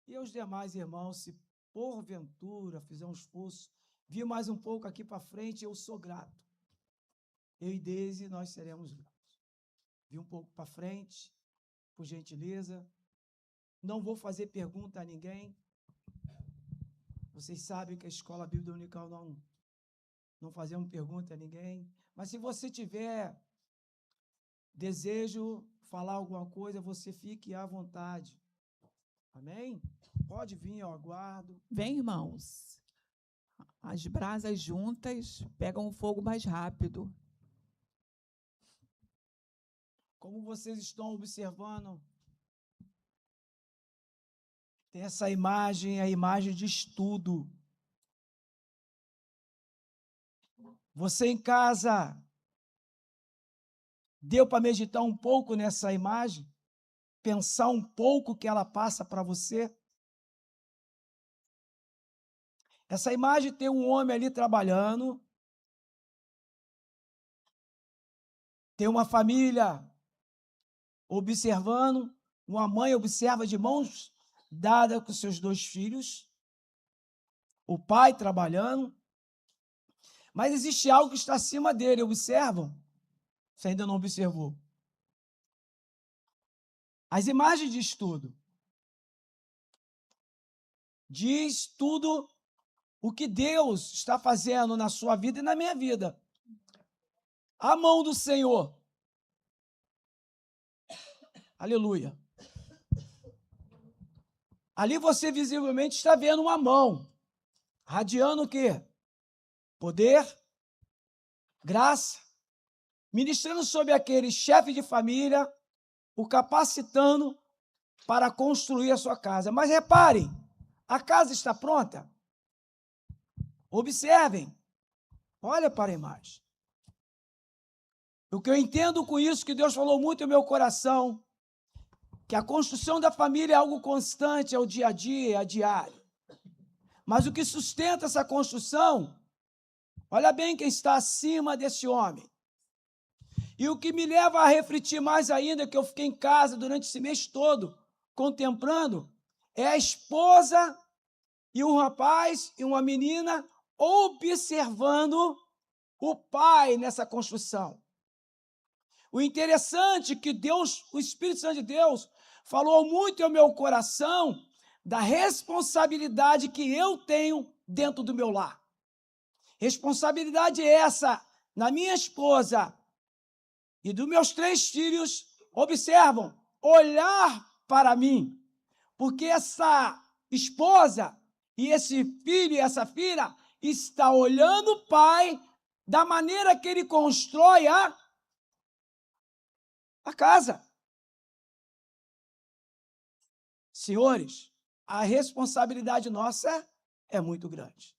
E aos demais irmãos, se porventura fizer um esforço, vir mais um pouco aqui para frente, eu sou grato. Eu e Deise, nós seremos gratos. Vir um pouco para frente, por gentileza. Não vou fazer pergunta a ninguém. Vocês sabem que a Escola Bíblica Dominical não fazemos pergunta a ninguém. Mas se você tiver desejo falar alguma coisa, você fique à vontade. Amém? Pode vir, eu aguardo. Vem, irmãos. As brasas juntas pegam o fogo mais rápido. Como vocês estão observando, tem essa imagem, a imagem de estudo. Você em casa, deu para meditar um pouco nessa imagem? Pensar um pouco o que ela passa para você? Essa imagem tem um homem ali trabalhando, tem uma família observando, uma mãe observa de mãos dadas com seus 2 filhos, o pai trabalhando, mas existe algo que está acima dele, observam? Você ainda não observou? As imagens de estudo diz tudo o que Deus está fazendo na sua vida e na minha vida. A mão do Senhor. Aleluia. Ali você visivelmente está vendo uma mão, radiando o quê? Poder, graça, ministrando sobre aquele chefe de família, o capacitando para construir a sua casa. Mas reparem, a casa está pronta? Observem, olha para a imagem. O que eu entendo com isso, que Deus falou muito no meu coração, que a construção da família é algo constante, é o dia a dia, é diário. Mas o que sustenta essa construção, olha bem quem está acima desse homem. E o que me leva a refletir mais ainda, que eu fiquei em casa durante esse mês todo, contemplando, é a esposa e um rapaz e uma menina observando o pai nessa construção. O interessante é que Deus, o Espírito Santo de Deus, falou muito ao meu coração da responsabilidade que eu tenho dentro do meu lar. Responsabilidade essa na minha esposa e dos meus 3 filhos, observam, olhar para mim, porque essa esposa e esse filho e essa filha está olhando o pai da maneira que ele constrói a casa. Senhores, a responsabilidade nossa é muito grande.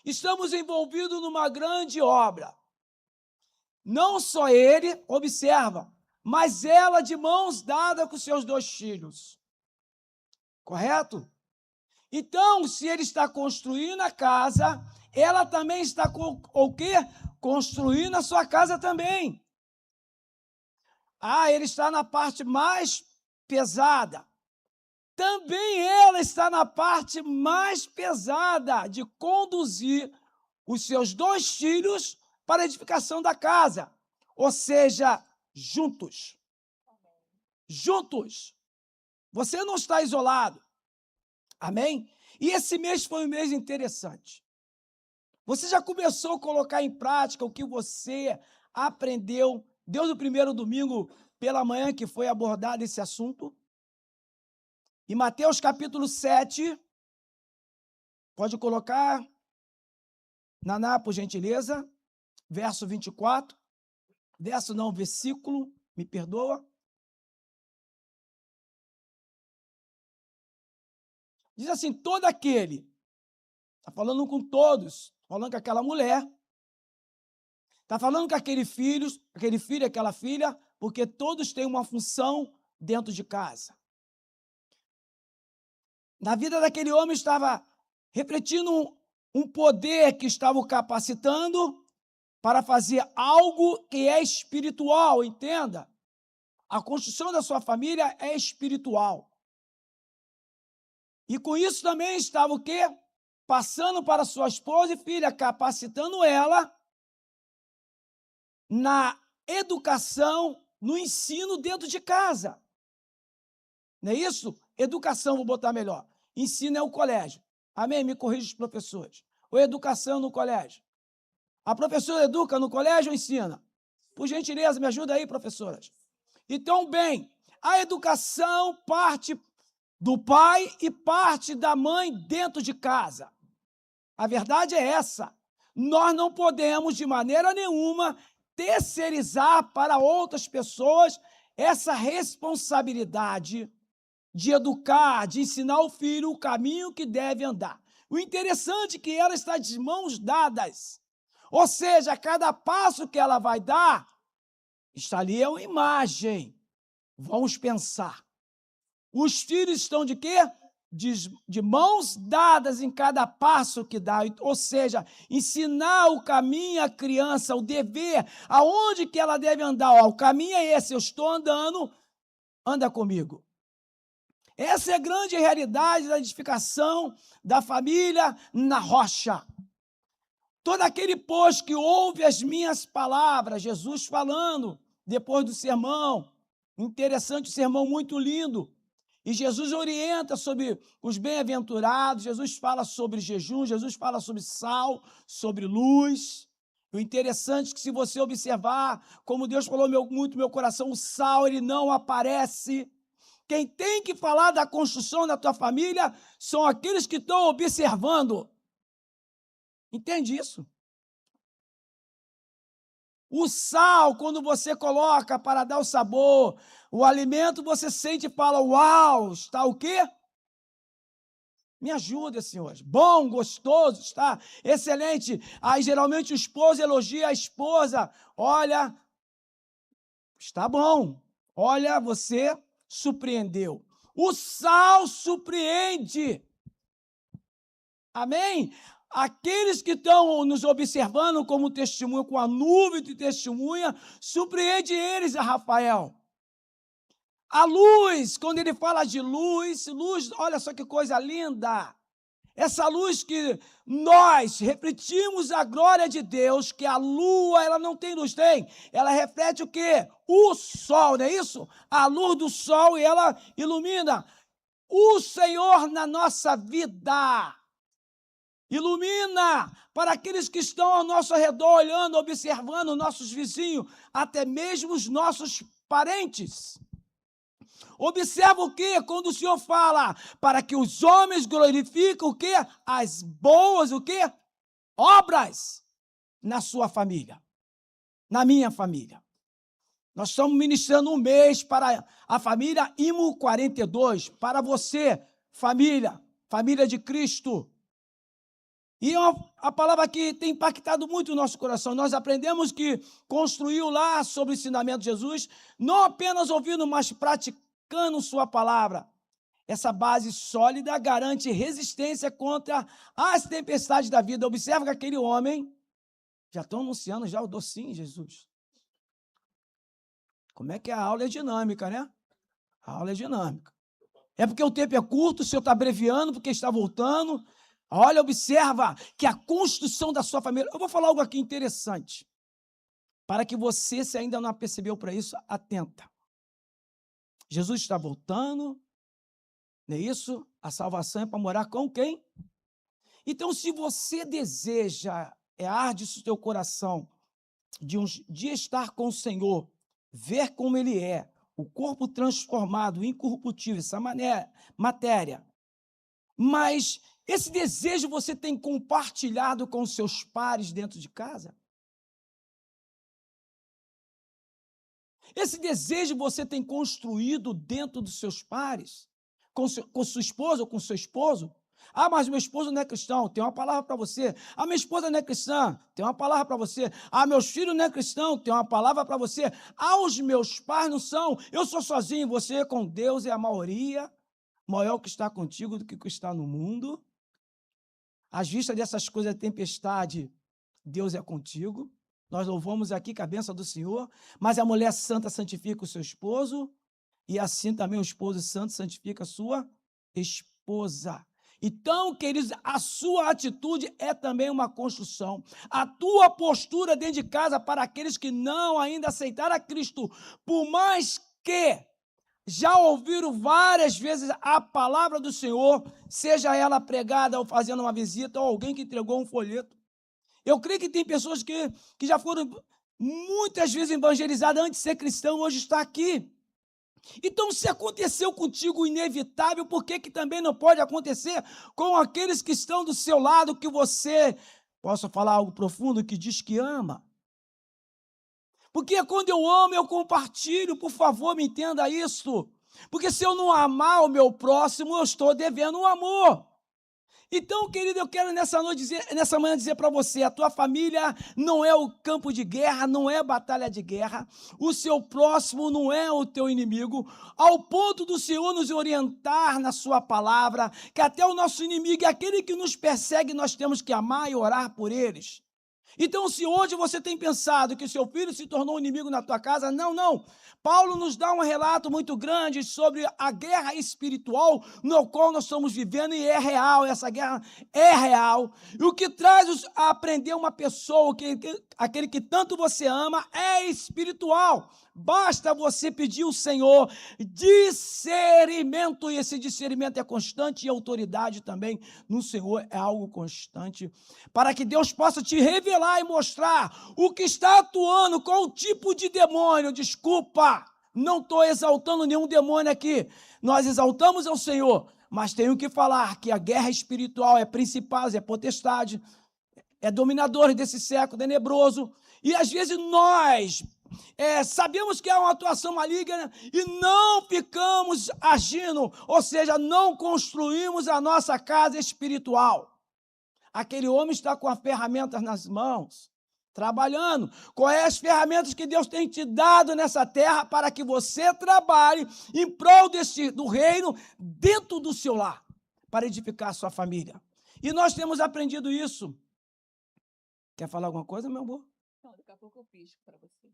Estamos envolvidos numa grande obra. Não só ele, observa, mas ela de mãos dadas com seus 2 filhos. Correto? Então, se ele está construindo a casa, ela também está com o quê? Construindo a sua casa também. Ele está na parte mais pesada. Também ela está na parte mais pesada de conduzir os seus 2 filhos para a edificação da casa. Ou seja, juntos. Juntos. Você não está isolado. Amém? E esse mês foi um mês interessante. Você já começou a colocar em prática o que você aprendeu desde o primeiro domingo pela manhã que foi abordado esse assunto? Em Mateus capítulo 7, pode colocar, Naná, por gentileza, verso 24, versículo, me perdoa. Diz assim, todo aquele, está falando com todos, falando com aquela mulher, está falando com aquele filho, aquela filha, porque todos têm uma função dentro de casa. Na vida daquele homem estava refletindo um poder que estava o capacitando para fazer algo que é espiritual, entenda. A construção da sua família é espiritual. E com isso também estava o quê? Passando para sua esposa e filha, capacitando ela na educação, no ensino dentro de casa. Não é isso? Educação, vou botar melhor. Ensino é o colégio. Amém? Me corrija os professores. Ou educação no colégio. A professora educa no colégio ou ensina? Por gentileza, me ajuda aí, professoras. Então, bem, a educação parte do pai e parte da mãe dentro de casa. A verdade é essa. Nós não podemos, de maneira nenhuma, terceirizar para outras pessoas essa responsabilidade de educar, de ensinar o filho o caminho que deve andar. O interessante é que ela está de mãos dadas. Ou seja, a cada passo que ela vai dar, está ali é uma imagem. Vamos pensar. Os filhos estão de quê? De mãos dadas em cada passo que dá. Ou seja, ensinar o caminho à criança, o dever, aonde que ela deve andar. Ó, o caminho é esse, eu estou andando, anda comigo. Essa é a grande realidade da edificação da família na rocha. Todo aquele, pois, que ouve as minhas palavras, Jesus falando, depois do sermão, interessante, sermão muito lindo, e Jesus orienta sobre os bem-aventurados, Jesus fala sobre jejum, Jesus fala sobre sal, sobre luz. O interessante é que, se você observar, como Deus falou muito no meu coração, o sal, ele não aparece. Quem tem que falar da construção da tua família são aqueles que estão observando. Entende isso? O sal, quando você coloca para dar o sabor, o alimento, você sente e fala, uau, está o quê? Me ajuda, senhores. Bom, gostoso, está excelente. Aí, geralmente, o esposo elogia a esposa. Olha, está bom. Olha, você surpreendeu. O sal surpreende. Amém? Aqueles que estão nos observando como testemunha, com a nuvem de testemunha, surpreende eles, a Rafael. A luz, quando ele fala de luz, olha só que coisa linda. Essa luz que nós refletimos a glória de Deus, que a lua, ela não tem luz, tem. Ela reflete o quê? O sol, não é isso? A luz do sol, e ela ilumina o Senhor na nossa vida. Ilumina para aqueles que estão ao nosso redor, olhando, observando nossos vizinhos, até mesmo os nossos parentes. Observa o quê? Quando o Senhor fala, para que os homens glorifiquem o quê? As boas, o quê? Obras na sua família, na minha família. Nós estamos ministrando um mês para a família IMO 42, para você, família de Cristo. E a palavra que tem impactado muito o nosso coração. Nós aprendemos que construiu lá sobre o ensinamento de Jesus, não apenas ouvindo, mas praticando sua palavra. Essa base sólida garante resistência contra as tempestades da vida. Observa que aquele homem, já estão anunciando já o docinho, Jesus. Como é que a aula é dinâmica, né? A aula é dinâmica. É porque o tempo é curto, o senhor está abreviando, porque está voltando. Olha, observa que a construção da sua família... Eu vou falar algo aqui interessante, para que você, se ainda não percebeu para isso, atenta. Jesus está voltando, não é isso? A salvação é para morar com quem? Então, se você deseja, arde o teu coração, de estar com o Senhor, ver como Ele é, o corpo transformado, incorruptível, essa matéria, mas esse desejo você tem compartilhado com os seus pares dentro de casa? Esse desejo você tem construído dentro dos seus pares? Com sua esposa ou com seu esposo? Ah, mas meu esposo não é cristão, tem uma palavra para você. Ah, minha esposa não é cristã, tem uma palavra para você. Ah, meus filhos não é cristão, tem uma palavra para você. Ah, os meus pais não são, eu sou sozinho, você com Deus é a maioria, maior que está contigo do que está no mundo. Às vistas dessas coisas da tempestade, Deus é contigo. Nós louvamos aqui com a bênção do Senhor, mas a mulher santa santifica o seu esposo, e assim também o esposo santo santifica a sua esposa. esposa. Então, queridos, a sua atitude é também uma construção. A tua postura dentro de casa para aqueles que não ainda aceitaram a Cristo, por mais que já ouviram várias vezes a palavra do Senhor, seja ela pregada ou fazendo uma visita, ou alguém que entregou um folheto. Eu creio que tem pessoas que já foram muitas vezes evangelizadas antes de ser cristão, hoje está aqui. Então, se aconteceu contigo o inevitável, por que também não pode acontecer com aqueles que estão do seu lado, que você, posso falar algo profundo, que diz que ama? Porque quando eu amo, eu compartilho, por favor, me entenda isso. Porque se eu não amar o meu próximo, eu estou devendo um amor. Então, querido, eu quero nessa manhã dizer para você, a tua família não é o campo de guerra, não é batalha de guerra, o seu próximo não é o teu inimigo, ao ponto do Senhor nos orientar na sua palavra, que até o nosso inimigo é aquele que nos persegue, nós temos que amar e orar por eles. Então, se hoje você tem pensado que o seu filho se tornou um inimigo na tua casa, não. Paulo nos dá um relato muito grande sobre a guerra espiritual no qual nós estamos vivendo, e é real, essa guerra é real. E o que traz a aprender uma pessoa, aquele que tanto você ama, é espiritual. Basta você pedir ao Senhor discernimento, e esse discernimento é constante, e autoridade também no Senhor é algo constante, para que Deus possa te revelar e mostrar o que está atuando, qual tipo de demônio. Desculpa, não estou exaltando nenhum demônio aqui, nós exaltamos ao Senhor, mas tenho que falar que a guerra espiritual é principais, é potestade, é dominadores desse século tenebroso, e às vezes nós sabemos que é uma atuação maligna e não ficamos agindo, ou seja, não construímos a nossa casa espiritual. Aquele homem está com as ferramentas nas mãos, trabalhando. Quais as ferramentas que Deus tem te dado nessa terra para que você trabalhe em prol do reino dentro do seu lar, para edificar a sua família? E nós temos aprendido isso. Quer falar alguma coisa, meu amor? Não, daqui a pouco eu pisco para você.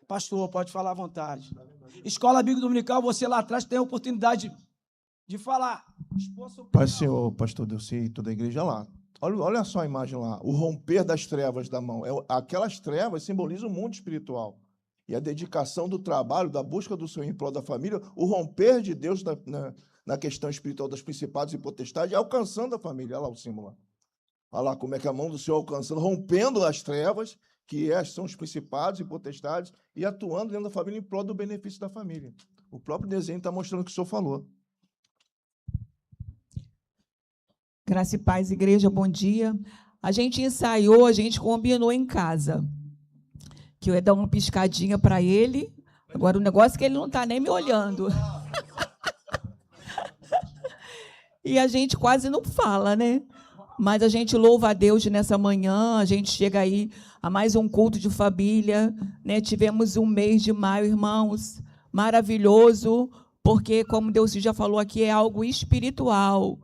Pastor, pode falar à vontade. Escola Bíblica Dominical, você lá atrás tem a oportunidade de falar. Pai, Senhor, pastor Delci e toda a igreja lá. Olha só a imagem lá, o romper das trevas da mão. Aquelas trevas simbolizam o mundo espiritual. E a dedicação do trabalho, da busca do Senhor em prol da família, o romper de Deus na questão espiritual das principados e potestades, alcançando a família. Olha lá o símbolo. Olha lá como é que a mão do Senhor alcançando, rompendo as trevas, que são os principados e potestades, e atuando dentro da família em prol do benefício da família. O próprio desenho está mostrando o que o Senhor falou. Graça e paz, igreja, bom dia. A gente ensaiou, a gente combinou em casa, que eu ia dar uma piscadinha para ele. Agora, o negócio é que ele não está nem me olhando. E a gente quase não fala, né? Mas a gente louva a Deus nessa manhã, a gente chega aí a mais um culto de família, né? Tivemos um mês de maio, irmãos, maravilhoso, porque, como Deus já falou aqui, é algo espiritual,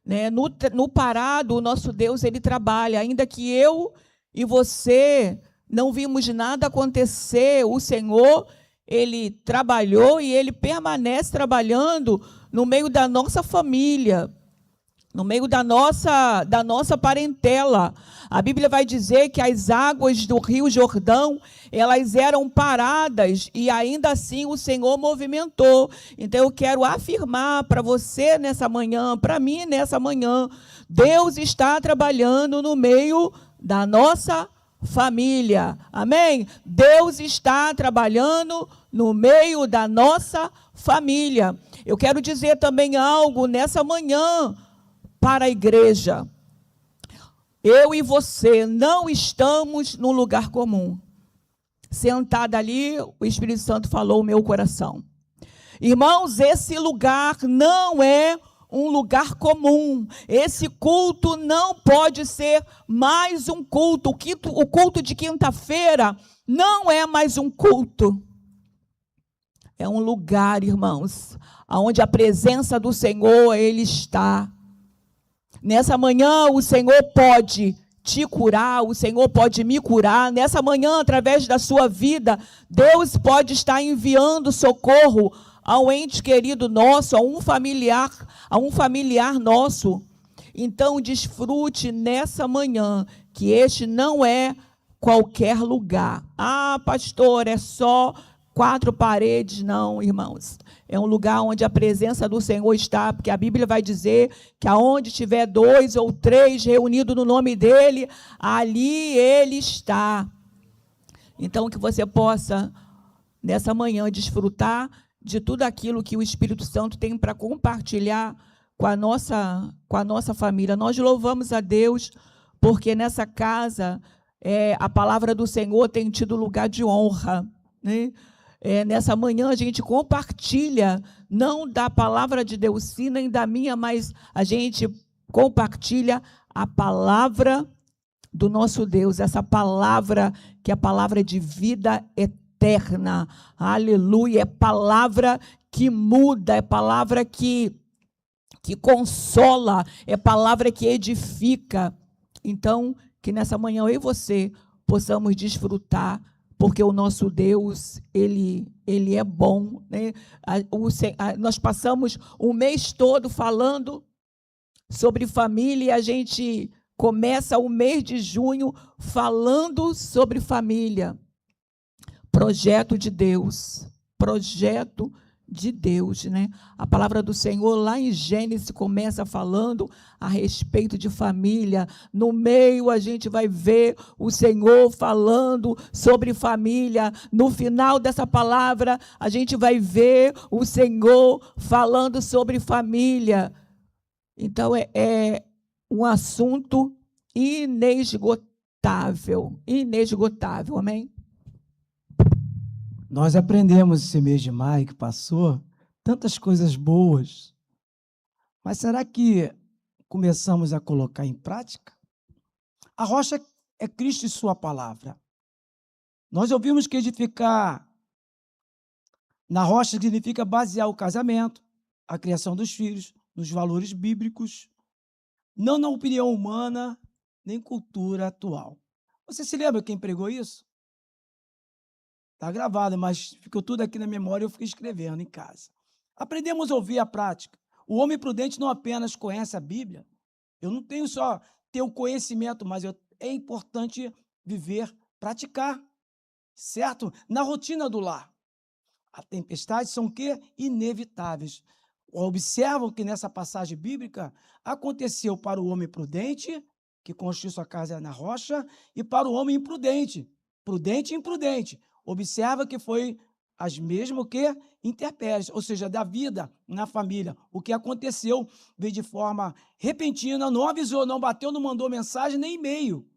né? No parado, o nosso Deus, ele trabalha, ainda que eu e você não vimos nada acontecer, o Senhor, ele trabalhou e ele permanece trabalhando no meio da nossa família, no meio da nossa parentela. A Bíblia vai dizer que as águas do Rio Jordão, elas eram paradas e ainda assim o Senhor movimentou. Então eu quero afirmar para você nessa manhã, para mim nessa manhã, Deus está trabalhando no meio da nossa família. Amém? Deus está trabalhando no meio da nossa família. Eu quero dizer também algo nessa manhã para a igreja. Eu e você não estamos num lugar comum. Sentada ali, o Espírito Santo falou o meu coração. Irmãos, esse lugar não é um lugar comum. Esse culto não pode ser mais um culto. O culto de quinta-feira não é mais um culto. É um lugar, irmãos, onde a presença do Senhor, ele está. Nessa manhã, o Senhor pode te curar, o Senhor pode me curar. Nessa manhã, através da sua vida, Deus pode estar enviando socorro a um ente querido nosso, a um familiar nosso. Então, desfrute nessa manhã, que este não é qualquer lugar. Ah, pastor, é só 4 paredes. Não, irmãos. É um lugar onde a presença do Senhor está, porque a Bíblia vai dizer que aonde tiver 2 ou 3 reunidos no nome dele, ali ele está. Então, que você possa, nessa manhã, desfrutar de tudo aquilo que o Espírito Santo tem para compartilhar com a nossa família. Nós louvamos a Deus, porque nessa casa a palavra do Senhor tem tido lugar de honra, né? Nessa manhã a gente compartilha, não da palavra de Deus, sim, nem da minha, mas a gente compartilha a palavra do nosso Deus, essa palavra que é a palavra de vida eterna. Aleluia, é palavra que muda, é palavra que consola, é palavra que edifica. Então, que nessa manhã eu e você possamos desfrutar, porque o nosso Deus, ele é bom, né? Nós passamos o mês todo falando sobre família e a gente começa o mês de junho falando sobre família. Projeto de Deus, né? A palavra do Senhor lá em Gênesis começa falando a respeito de família. No meio a gente vai ver o Senhor falando sobre família. No final dessa palavra a gente vai ver o Senhor falando sobre família. Então é um assunto inesgotável, amém? Nós aprendemos esse mês de maio que passou tantas coisas boas, mas será que começamos a colocar em prática? A rocha é Cristo e sua palavra. Nós ouvimos que edificar na rocha significa basear o casamento, a criação dos filhos, nos valores bíblicos, não na opinião humana, nem cultura atual. Você se lembra quem pregou isso? Está gravado, mas ficou tudo aqui na memória e eu fiquei escrevendo em casa. Aprendemos a ouvir a prática. O homem prudente não apenas conhece a Bíblia. Eu não tenho só ter o conhecimento, mas é importante viver, praticar, certo? Na rotina do lar. As tempestades são o quê? Inevitáveis. Observam que nessa passagem bíblica aconteceu para o homem prudente, que construiu sua casa na rocha, e para o homem imprudente, prudente e imprudente. Observa que foi as mesmas que intempéries, ou seja, da vida na família. O que aconteceu veio de forma repentina, não avisou, não bateu, não mandou mensagem nem e-mail.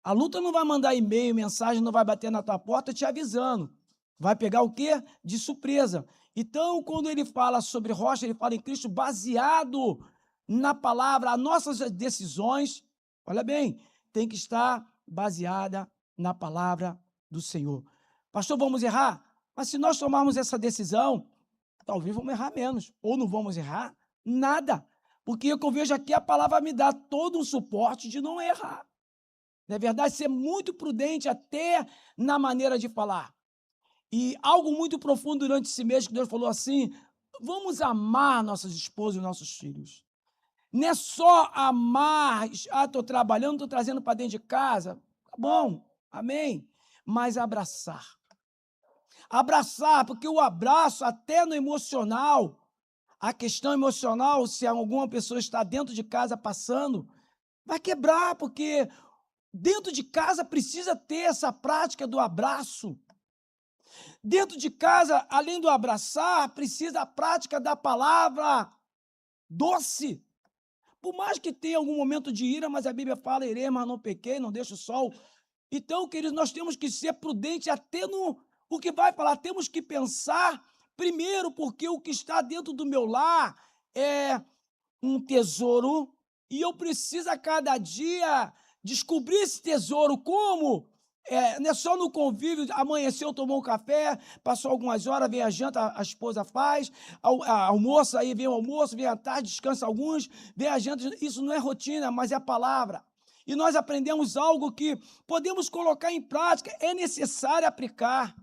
A luta não vai mandar e-mail, mensagem, não vai bater na tua porta te avisando. Vai pegar o quê? De surpresa. Então, quando ele fala sobre rocha, ele fala em Cristo baseado na palavra. As nossas decisões, olha bem, tem que estar baseada na palavra do Senhor. Pastor, vamos errar? Mas se nós tomarmos essa decisão, talvez vamos errar menos, ou não vamos errar nada, porque o que eu vejo aqui, a palavra me dá todo um suporte de não errar. Não é verdade? Ser muito prudente até na maneira de falar. E algo muito profundo durante esse mês que Deus falou assim, vamos amar nossas esposas e nossos filhos. Não é só amar, estou trabalhando, estou trazendo para dentro de casa, tá bom, amém, mas abraçar. Abraçar, porque o abraço, até no emocional, a questão emocional, se alguma pessoa está dentro de casa passando, vai quebrar, porque dentro de casa precisa ter essa prática do abraço. Dentro de casa, além do abraçar, precisa a prática da palavra doce. Por mais que tenha algum momento de ira, mas a Bíblia fala, irei, mas não pequei, não deixa o sol. Então, queridos, nós temos que ser prudentes até no o que vai falar. Temos que pensar primeiro, porque o que está dentro do meu lar é um tesouro e eu preciso a cada dia descobrir esse tesouro. Como? Não é só no convívio, amanheceu, tomou um café, passou algumas horas, vem a janta, a esposa faz, almoço, aí vem o almoço, vem a tarde, descansa alguns, vem a janta. Isso não é rotina, mas é a palavra. E nós aprendemos algo que podemos colocar em prática, é necessário aplicar,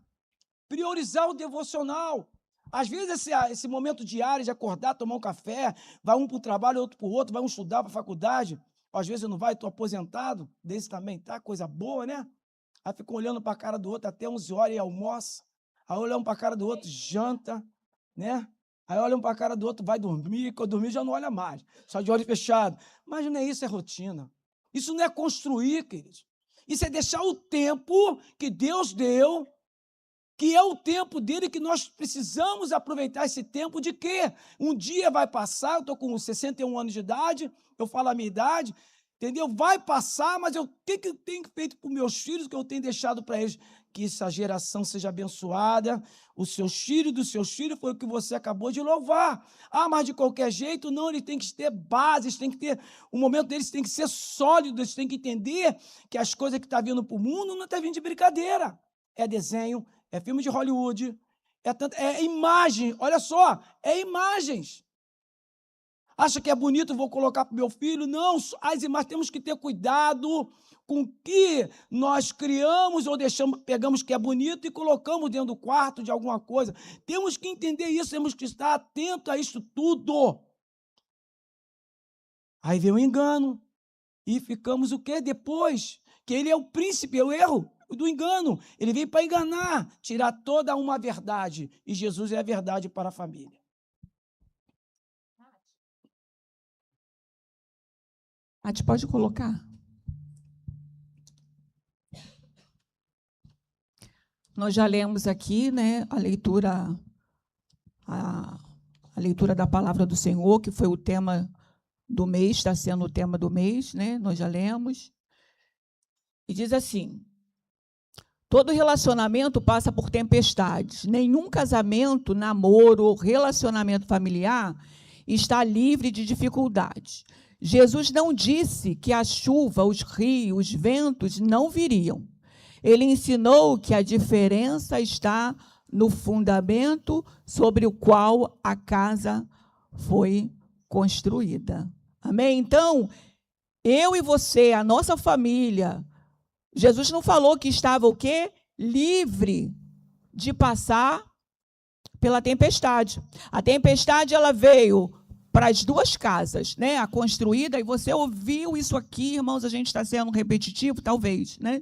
priorizar o devocional. Às vezes, esse momento diário de acordar, tomar um café, vai um para o trabalho, outro para o outro, vai um estudar para a faculdade, às vezes não vai, estou aposentado, desse também, tá? Coisa boa, né? Aí fica olhando para a cara do outro até 11 horas e almoça, aí olha um para a cara do outro, janta, né? Aí olha um para a cara do outro, vai dormir, quando dormir já não olha mais, só de olho fechado. Mas não é isso, é rotina. Isso não é construir, queridos. Isso é deixar o tempo que Deus deu, que é o tempo dele, que nós precisamos aproveitar esse tempo de quê? Um dia vai passar, eu estou com 61 anos de idade, eu falo a minha idade, entendeu? Vai passar, mas o que eu tenho feito para os meus filhos, o que eu tenho deixado para eles? Que essa geração seja abençoada, os seus filhos dos seus filhos, foi o que você acabou de louvar. Ah, mas de qualquer jeito, não, eles têm que ter bases, tem que ter, o momento deles tem que ser sólido, eles têm que entender que as coisas que estão vindo para o mundo não estão vindo de brincadeira. É desenho, é filme de Hollywood, é imagem, olha só, é imagens. Acha que é bonito, vou colocar para o meu filho? Não, as imagens, temos que ter cuidado com o que nós criamos ou deixamos, pegamos que é bonito e colocamos dentro do quarto de alguma coisa. Temos que entender isso, temos que estar atento a isso tudo. Aí vem o engano e ficamos o quê? Depois, que ele é o príncipe, é o erro do engano. Ele veio para enganar, tirar toda uma verdade. E Jesus é a verdade para a família. A gente pode colocar? Nós já lemos aqui, né, a leitura da palavra do Senhor, que foi o tema do mês, está sendo o tema do mês, né? Nós já lemos. E diz assim: todo relacionamento passa por tempestades. Nenhum casamento, namoro ou relacionamento familiar está livre de dificuldades. Jesus não disse que a chuva, os rios, os ventos não viriam. Ele ensinou que a diferença está no fundamento sobre o qual a casa foi construída. Amém? Então, eu e você, a nossa família, Jesus não falou que estava o quê? Livre de passar pela tempestade. A tempestade, ela veio para as duas casas, né? A construída, e você ouviu isso aqui, irmãos, a gente está sendo repetitivo, talvez, né?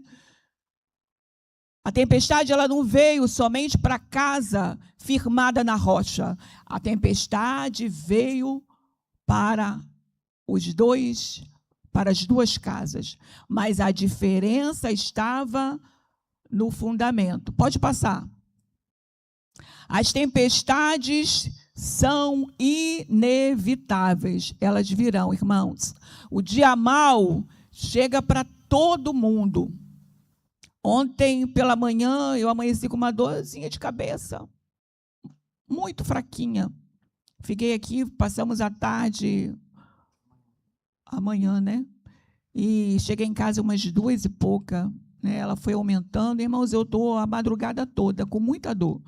A tempestade, ela não veio somente para a casa firmada na rocha. A tempestade veio para as duas casas. Mas a diferença estava no fundamento. Pode passar. As tempestades são inevitáveis. Elas virão, irmãos. O dia mau chega para todo mundo. Ontem, pela manhã, eu amanheci com uma dorzinha de cabeça, muito fraquinha. Fiquei aqui, passamos a tarde, amanhã, né? E cheguei em casa umas 2h pouca, né? Ela foi aumentando. Irmãos, eu estou a madrugada toda, com muita dor.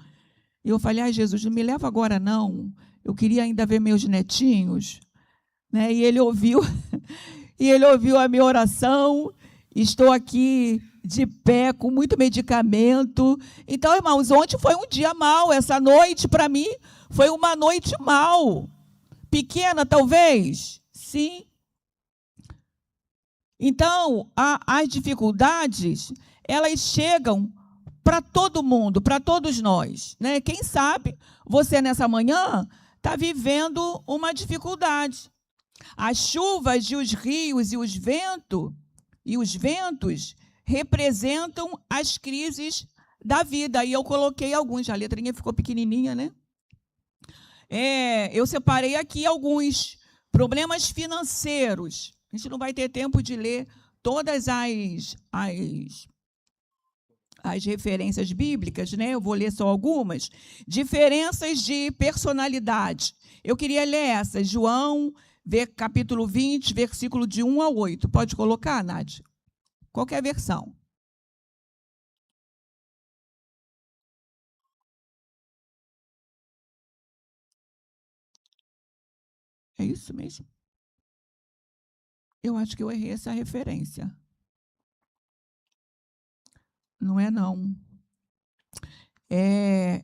E eu falei, Jesus, não me leva agora, não. Eu queria ainda ver meus netinhos. Né? E ele ouviu a minha oração. Estou aqui de pé, com muito medicamento. Então, irmãos, ontem foi um dia mau. Essa noite, para mim, foi uma noite mau. Pequena, talvez? Sim. Então, as dificuldades, elas chegam para todo mundo, para todos nós. Né? Quem sabe você, nessa manhã, está vivendo uma dificuldade. As chuvas e os rios e os ventos representam as crises da vida. E eu coloquei alguns, a letrinha ficou pequenininha, né? Eu separei aqui alguns problemas financeiros. A gente não vai ter tempo de ler todas as referências bíblicas, né? Eu vou ler só algumas. Diferenças de personalidade. Eu queria ler essas. João, capítulo 20, versículo de 1 a 8. Pode colocar, Nádia? Qualquer versão. É isso mesmo? Eu acho que eu errei essa referência. Não é, não.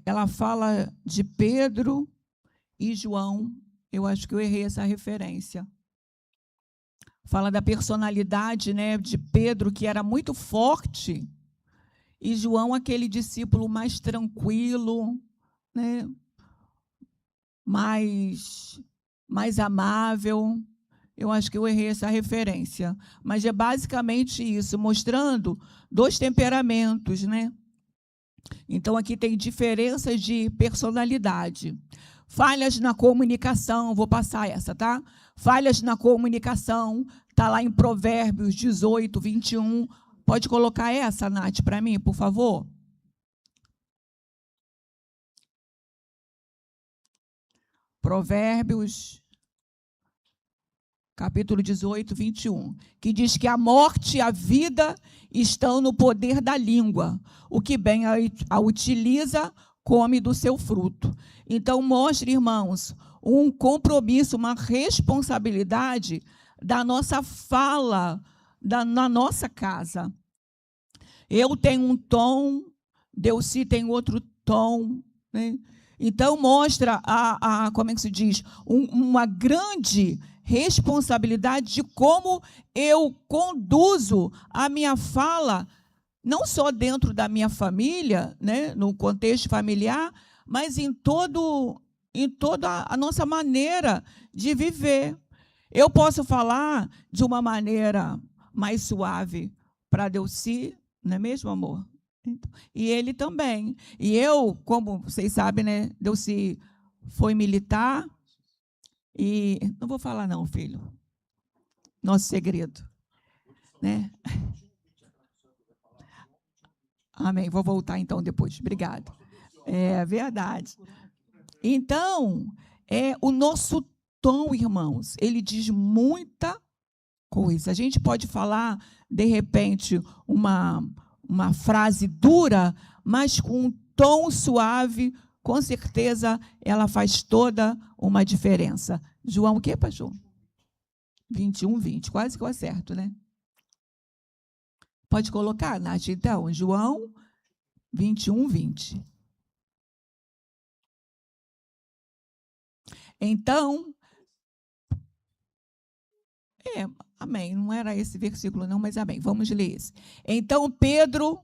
ela fala de Pedro e João. Eu acho que eu errei essa referência. Fala da personalidade, né, de Pedro, que era muito forte, e João, aquele discípulo mais tranquilo, né, mais amável. Eu acho que eu errei essa referência. Mas é basicamente isso, mostrando 2 temperamentos, né? Então, aqui tem diferenças de personalidade. Falhas na comunicação, vou passar essa, tá? Falhas na comunicação, está lá em Provérbios 18, 21. Pode colocar essa, Nath, para mim, por favor? Provérbios, capítulo 18, 21, que diz que a morte e a vida estão no poder da língua. O que bem a utiliza, come do seu fruto. Então, mostre, irmãos, um compromisso, uma responsabilidade da nossa fala, na nossa casa. Eu tenho um tom, Delcy tem outro tom, né? Então, mostra, como é que se diz, uma grande responsabilidade de como eu conduzo a minha fala, não só dentro da minha família, né, no contexto familiar, mas em toda a nossa maneira de viver. Eu posso falar de uma maneira mais suave para Delcy, não é mesmo, amor? E ele também. E eu, como vocês sabem, né, Delcy foi militar, e não vou falar não, filho. Nosso segredo, né? Amém. Vou voltar então depois. Obrigada. É verdade. Então, o nosso tom, irmãos, ele diz muita coisa. A gente pode falar, de repente, uma frase dura, mas com um tom suave, com certeza ela faz toda uma diferença. João, o que, pastor? 21, 20. Quase que eu acerto, né? Pode colocar, Nath, então. João 21, 20. Então, amém. Não era esse versículo, não, mas amém. Vamos ler esse. Então, Pedro,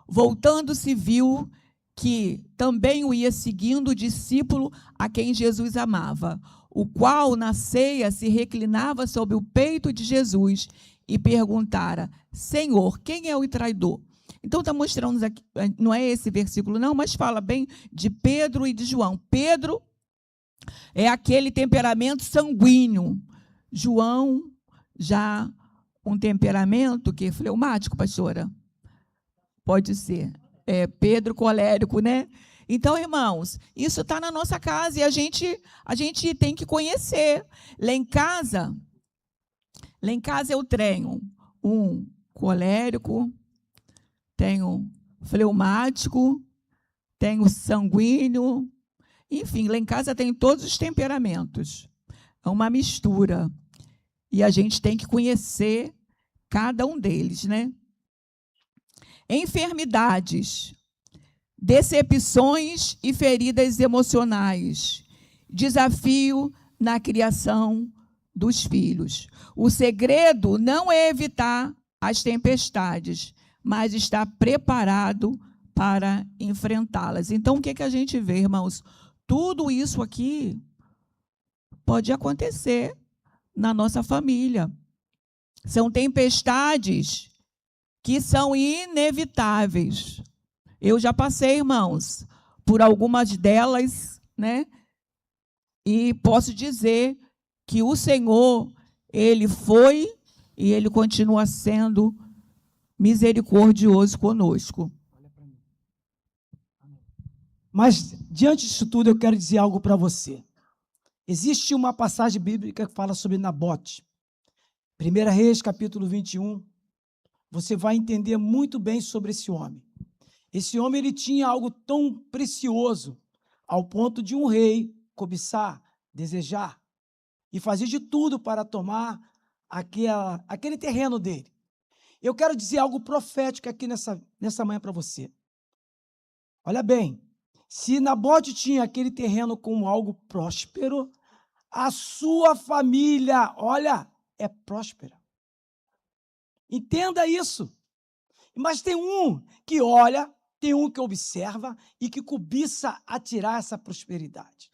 voltando-se, viu que também o ia seguindo o discípulo a quem Jesus amava, o qual, na ceia, se reclinava sobre o peito de Jesus e perguntara: Senhor, quem é o traidor? Então, está mostrando aqui, não é esse versículo, não, mas fala bem de Pedro e de João. Pedro é aquele temperamento sanguíneo. João, já um temperamento que é fleumático, pastora? Pode ser. Pedro colérico, né? Então, irmãos, isso está na nossa casa e a gente tem que conhecer. Lá em casa eu tenho um colérico, tenho fleumático, tenho sanguíneo, enfim, lá em casa tem todos os temperamentos. É uma mistura. E a gente tem que conhecer cada um deles, né? Enfermidades, decepções e feridas emocionais, desafio na criação dos filhos. O segredo não é evitar as tempestades, mas estar preparado para enfrentá-las. Então, o que a gente vê, irmãos? Tudo isso aqui pode acontecer na nossa família. São tempestades que são inevitáveis. Eu já passei, irmãos, por algumas delas, né? E posso dizer que o Senhor, Ele foi e Ele continua sendo misericordioso conosco. Mas, diante disso tudo, eu quero dizer algo para você. Existe uma passagem bíblica que fala sobre Nabote. 1 Reis, capítulo 21. Você vai entender muito bem sobre esse homem. Esse homem, ele tinha algo tão precioso, ao ponto de um rei cobiçar, desejar, e fazer de tudo para tomar aquele terreno dele. Eu quero dizer algo profético aqui nessa manhã para você. Olha bem, se Nabote tinha aquele terreno como algo próspero, a sua família, olha, é próspera. Entenda isso. Mas tem um que olha, tem um que observa e que cobiça a tirar essa prosperidade.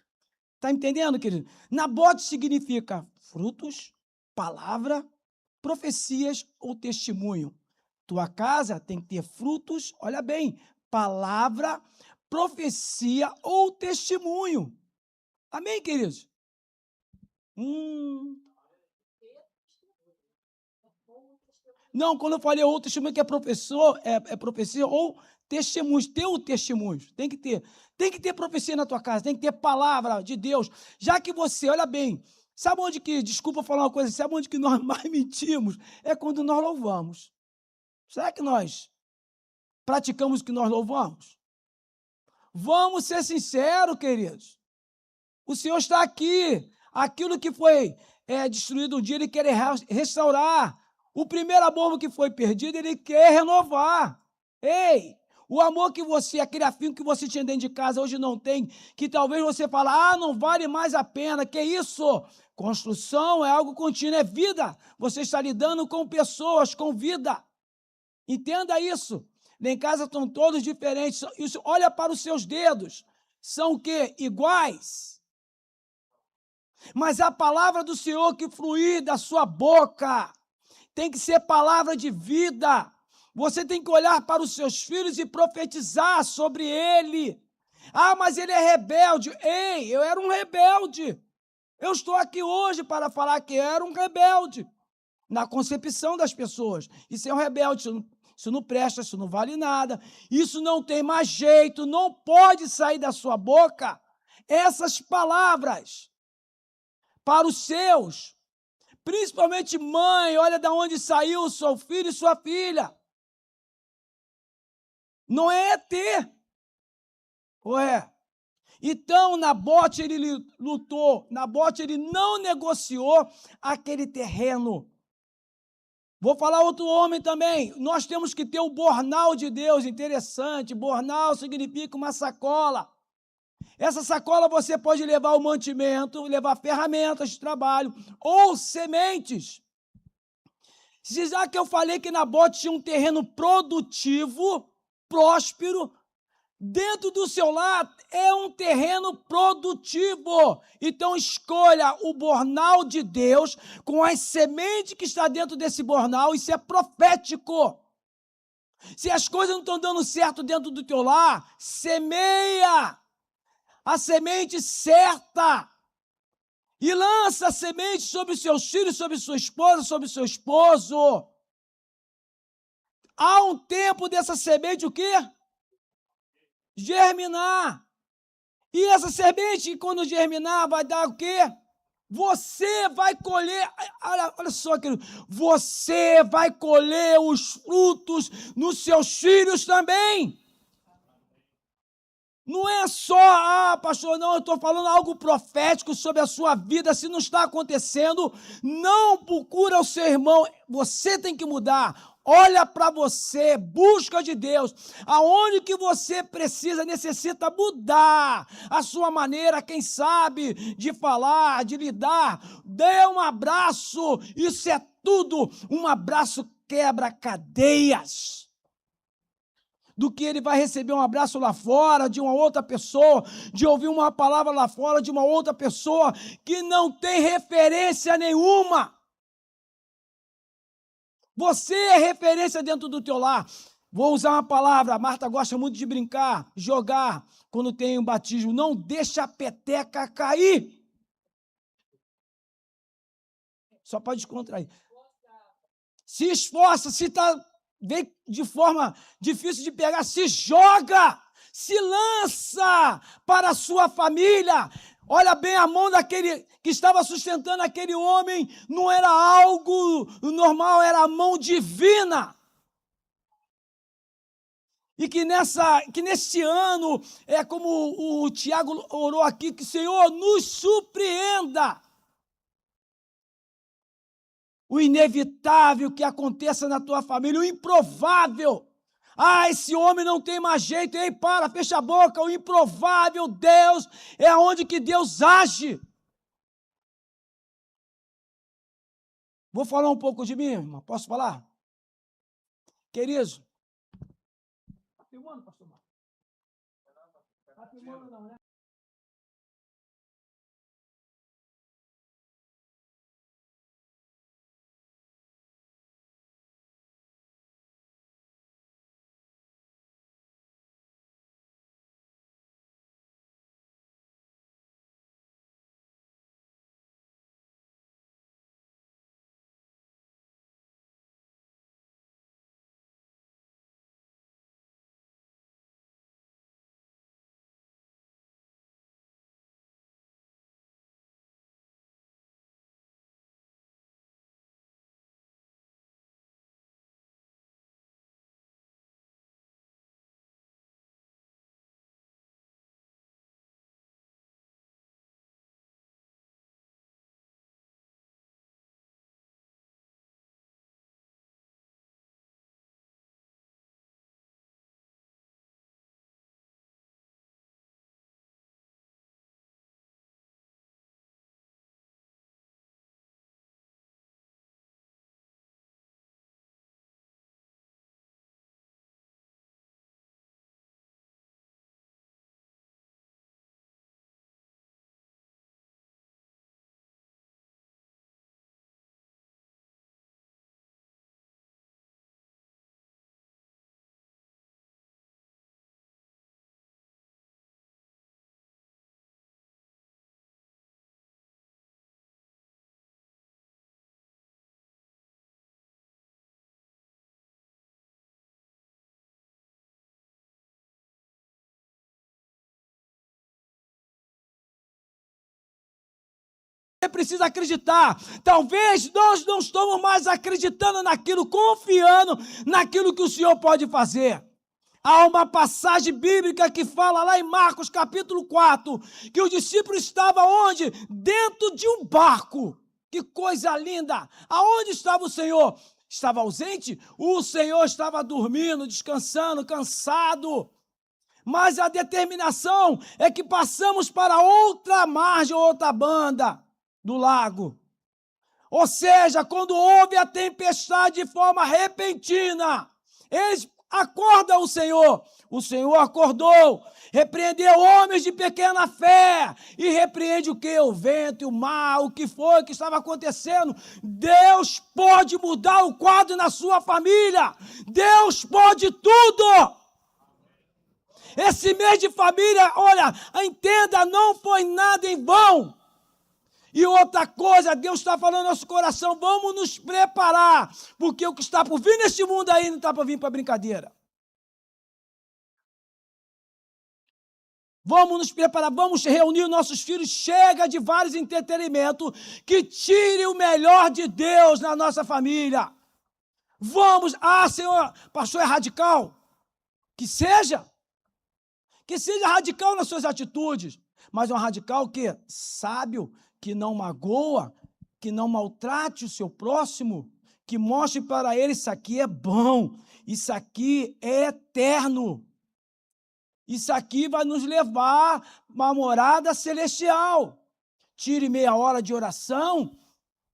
Está entendendo, querido? Nabote significa frutos, palavra, profecias ou testemunho. Tua casa tem que ter frutos, olha bem, palavra, profecia ou testemunho. Amém, queridos? Não, quando eu falei ou testemunho, que é professor, é profecia ou testemunhos, teu testemunho, tem que ter. Tem que ter profecia na tua casa, tem que ter palavra de Deus. Já que você, olha bem, sabe onde que, desculpa falar uma coisa, sabe onde que nós mais mentimos? É quando nós louvamos. Será que nós praticamos o que nós louvamos? Vamos ser sinceros, queridos. O Senhor está aqui. Aquilo que foi destruído um dia, Ele quer restaurar. O primeiro amor que foi perdido, Ele quer renovar. Ei, o amor que você, aquele afinco que você tinha dentro de casa, hoje não tem, que talvez você fale, não vale mais a pena, que isso? Construção é algo contínuo, é vida. Você está lidando com pessoas, com vida. Entenda isso. Lá em casa estão todos diferentes. Isso, olha para os seus dedos. São o quê? Iguais. Mas a palavra do Senhor que fluir da sua boca tem que ser palavra de vida. Você tem que olhar para os seus filhos e profetizar sobre ele. Mas ele é rebelde. Ei, eu era um rebelde. Eu estou aqui hoje para falar que eu era um rebelde. Na concepção das pessoas. Isso é um rebelde. Isso não presta, isso não vale nada. Isso não tem mais jeito. Não pode sair da sua boca essas palavras para os seus. Principalmente mãe, olha de onde saiu o seu filho e sua filha. Não é ET. Ou é? Então, Nabote, ele lutou. Nabote, ele não negociou aquele terreno. Vou falar outro homem também. Nós temos que ter o bornal de Deus. Interessante. Bornal significa uma sacola. Essa sacola você pode levar o mantimento, levar ferramentas de trabalho ou sementes. Já que eu falei que Nabote tinha um terreno produtivo, próspero, dentro do seu lar é um terreno produtivo. Então escolha o bornal de Deus com as sementes que está dentro desse bornal. Isso é profético. Se as coisas não estão dando certo dentro do teu lar, semeia a semente certa e lança a semente sobre os seus filhos, sobre sua esposa, sobre o seu esposo. Há um tempo dessa semente o quê? Germinar. E essa semente, quando germinar, vai dar o quê? Você vai colher, olha só, querido, você vai colher os frutos nos seus filhos também. Não é só, pastor, não, eu estou falando algo profético sobre a sua vida. Se não está acontecendo, não procura o seu irmão, você tem que mudar. Olha para você, busca de Deus, aonde que você necessita mudar a sua maneira, quem sabe, de falar, de lidar. Dê um abraço, isso é tudo, um abraço quebra cadeias. Do que ele vai receber um abraço lá fora de uma outra pessoa, de ouvir uma palavra lá fora de uma outra pessoa que não tem referência nenhuma. Você é referência dentro do teu lar. Vou usar uma palavra, a Marta gosta muito de brincar, jogar, quando tem um batismo. Não deixa a peteca cair. Só para descontrair. Se esforça, se está de forma difícil de pegar, se joga, se lança para a sua família. Olha bem, a mão daquele que estava sustentando aquele homem não era algo normal, era a mão divina. E que nesse ano, é como o Tiago orou aqui, que o Senhor nos surpreenda. O inevitável que aconteça na tua família, o improvável. Ah, esse homem não tem mais jeito. Ei, para, fecha a boca. O improvável Deus é onde que Deus age. Vou falar um pouco de mim, irmão. Posso falar? Queridos. Está filmando, pastor Marcos? Está filmando não, né? Você precisa acreditar. Talvez nós não estamos mais acreditando naquilo, confiando naquilo que o Senhor pode fazer. Há uma passagem bíblica que fala lá em Marcos capítulo 4, que os discípulos estavam onde? Dentro de um barco. Que coisa linda! Aonde estava o Senhor? Estava ausente? O Senhor estava dormindo, descansando, cansado. Mas a determinação é que passamos para outra margem, outra banda do lago. Ou seja, quando houve a tempestade de forma repentina, eles acordam o Senhor acordou, repreendeu homens de pequena fé, e repreende o que? O vento e o mar, o que foi que estava acontecendo. Deus pode mudar o quadro na sua família, Deus pode tudo. Esse mês de família, olha, entenda, não foi nada em vão. E outra coisa, Deus está falando no nosso coração, vamos nos preparar, porque o que está por vir neste mundo aí não está por vir para brincadeira. Vamos nos preparar, vamos reunir nossos filhos, chega de vários entretenimentos, que tire o melhor de Deus na nossa família. Vamos, Senhor, pastor é radical, que seja radical nas suas atitudes, mas um radical que sábio, que não magoa, que não maltrate o seu próximo, que mostre para ele, isso aqui é bom, isso aqui é eterno, isso aqui vai nos levar a uma morada celestial. Tire meia hora de oração,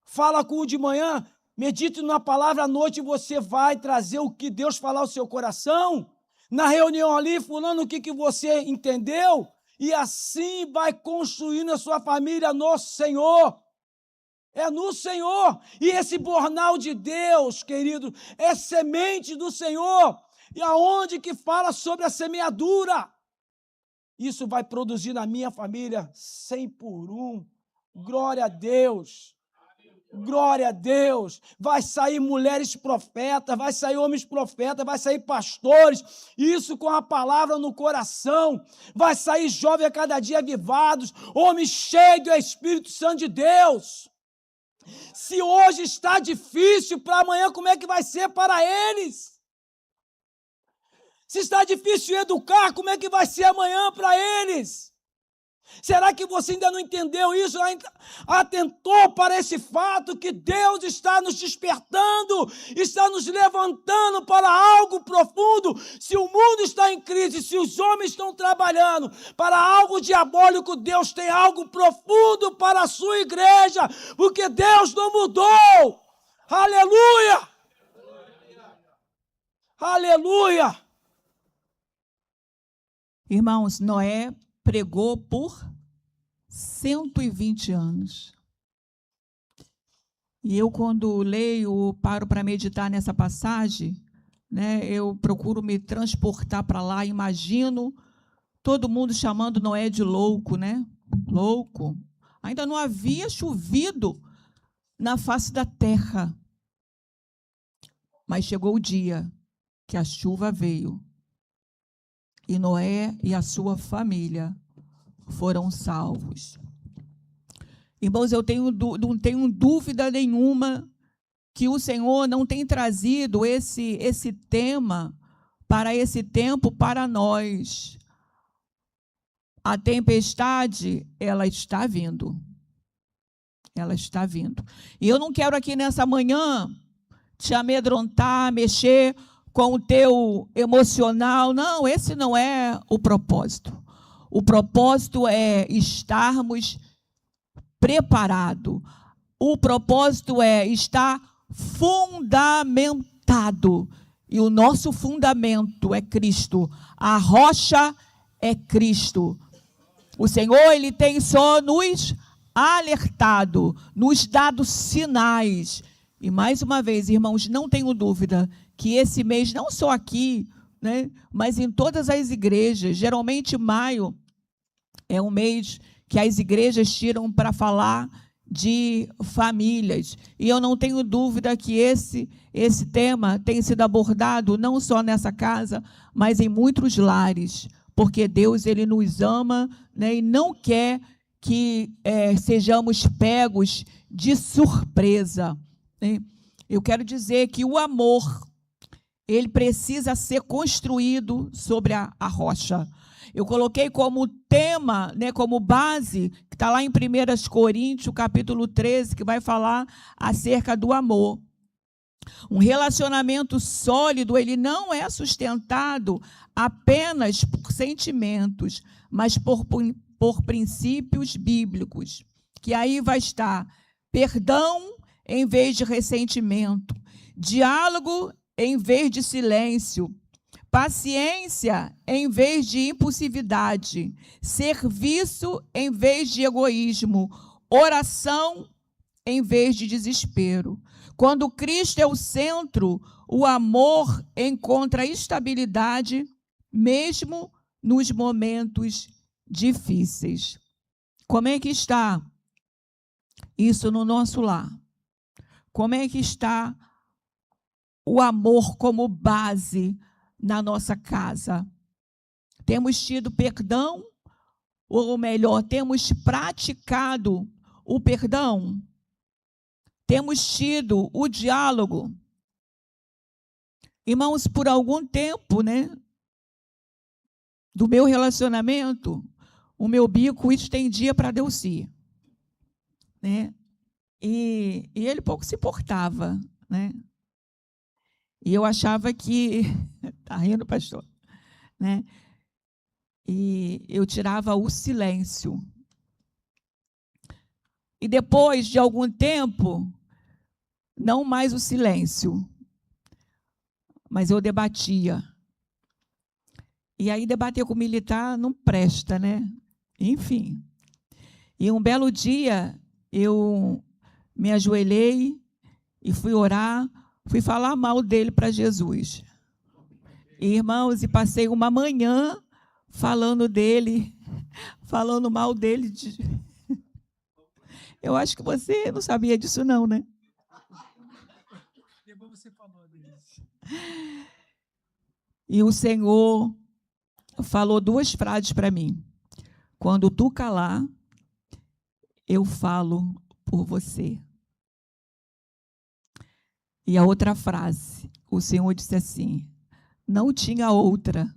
fala com o de manhã, medite na palavra à noite, você vai trazer o que Deus falar ao seu coração. Na reunião ali, fulano, o que você entendeu? E assim vai construindo a sua família no Senhor. É no Senhor. E esse bornal de Deus, querido, é semente do Senhor. E aonde que fala sobre a semeadura? Isso vai produzir na minha família 100 por 1. Glória a Deus. Glória a Deus, vai sair mulheres profetas, vai sair homens profetas, vai sair pastores, isso com a palavra no coração, vai sair jovens a cada dia avivados, homens cheios do Espírito Santo de Deus. Se hoje está difícil, para amanhã como é que vai ser para eles? Se está difícil educar, como é que vai ser amanhã para eles? Será que você ainda não entendeu isso? Ainda atentou para esse fato que Deus está nos despertando, está nos levantando para algo profundo? Se o mundo está em crise, se os homens estão trabalhando para algo diabólico, Deus tem algo profundo para a sua igreja, porque Deus não mudou. Aleluia! Aleluia! Irmãos, Noé pregou por 120 anos. E eu, quando leio, paro para meditar nessa passagem, né, eu procuro me transportar para lá, imagino todo mundo chamando Noé de louco, né? Louco. Ainda não havia chovido na face da terra. Mas chegou o dia que a chuva veio. E Noé e a sua família foram salvos. Irmãos, eu não tenho dúvida nenhuma que o Senhor não tem trazido esse tema para esse tempo para nós. A tempestade, ela está vindo. Ela está vindo. E eu não quero aqui nessa manhã te amedrontar, mexer com o teu emocional. Não, esse não é o propósito. O propósito é estarmos preparados. O propósito é estar fundamentado. E o nosso fundamento é Cristo. A rocha é Cristo. O Senhor, Ele tem só nos alertado, nos dado sinais. E mais uma vez, irmãos, não tenho dúvida que esse mês, não só aqui, né, mas em todas as igrejas, geralmente maio é um mês que as igrejas tiram para falar de famílias. E eu não tenho dúvida que esse tema tem sido abordado não só nessa casa, mas em muitos lares, porque Deus, Ele nos ama, né, e não quer que sejamos pegos de surpresa, né? Eu quero dizer que o amor, ele precisa ser construído sobre a rocha. Eu coloquei como tema, né, como base, que está lá em 1 Coríntios, capítulo 13, que vai falar acerca do amor. Um relacionamento sólido, ele não é sustentado apenas por sentimentos, mas por princípios bíblicos, que aí vai estar perdão em vez de ressentimento, diálogo em vez de silêncio, paciência em vez de impulsividade, serviço em vez de egoísmo, oração em vez de desespero. Quando Cristo é o centro, o amor encontra estabilidade, mesmo nos momentos difíceis. Como é que está isso no nosso lar? Como é que está o amor como base na nossa casa? Temos tido perdão? Ou melhor, temos praticado o perdão? Temos tido o diálogo? Irmãos, por algum tempo, né, do meu relacionamento, o meu bico estendia para Delci, né? E ele pouco se importava, né? E eu achava que... Está rindo, pastor? Né? E eu tirava o silêncio. E depois de algum tempo, não mais o silêncio, mas eu debatia. E aí debater com o militar não presta, né? Enfim. E um belo dia, eu me ajoelhei e fui orar, fui falar mal dele para Jesus. E, irmãos, e passei uma manhã falando dele, falando mal dele. Eu acho que você não sabia disso não, né? Depois você falou disso. E o Senhor falou duas frases para mim. Quando tu calar, eu falo por você. E a outra frase, o Senhor disse assim: não tinha outra,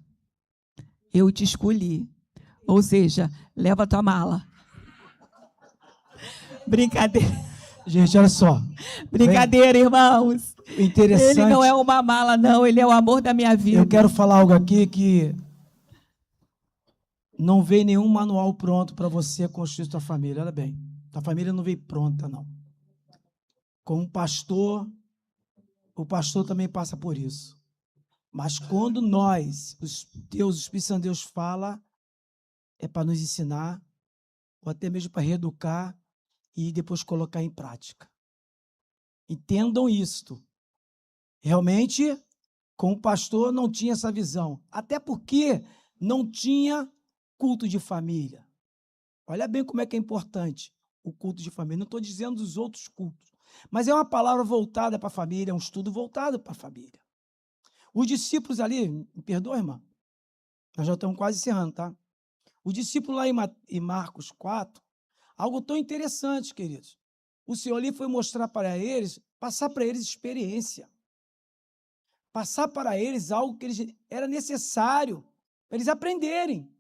eu te escolhi, Ou seja, leva a tua mala. Brincadeira. Gente, olha só. Brincadeira, irmãos. Interessante. Ele não é uma mala, não. Ele é o amor da minha vida. Eu quero falar algo aqui que não veio nenhum manual pronto para você construir sua família. Olha bem, tua família não veio pronta, não. Como pastor, o pastor também passa por isso. Mas quando nós, o Espírito Santo de Deus fala, é para nos ensinar, ou até mesmo para reeducar e depois colocar em prática. Entendam isto. Realmente, como pastor, não tinha essa visão. Até porque não tinha culto de família. Olha bem como é que é importante o culto de família. Não estou dizendo dos outros cultos, mas é uma palavra voltada para a família, é um estudo voltado para a família. Os discípulos ali, me perdoa, irmã, nós já estamos quase encerrando, tá? Os discípulos lá em Marcos 4, algo tão interessante, queridos. O Senhor ali foi mostrar para eles, passar para eles experiência. Passar para eles algo que era necessário para eles aprenderem.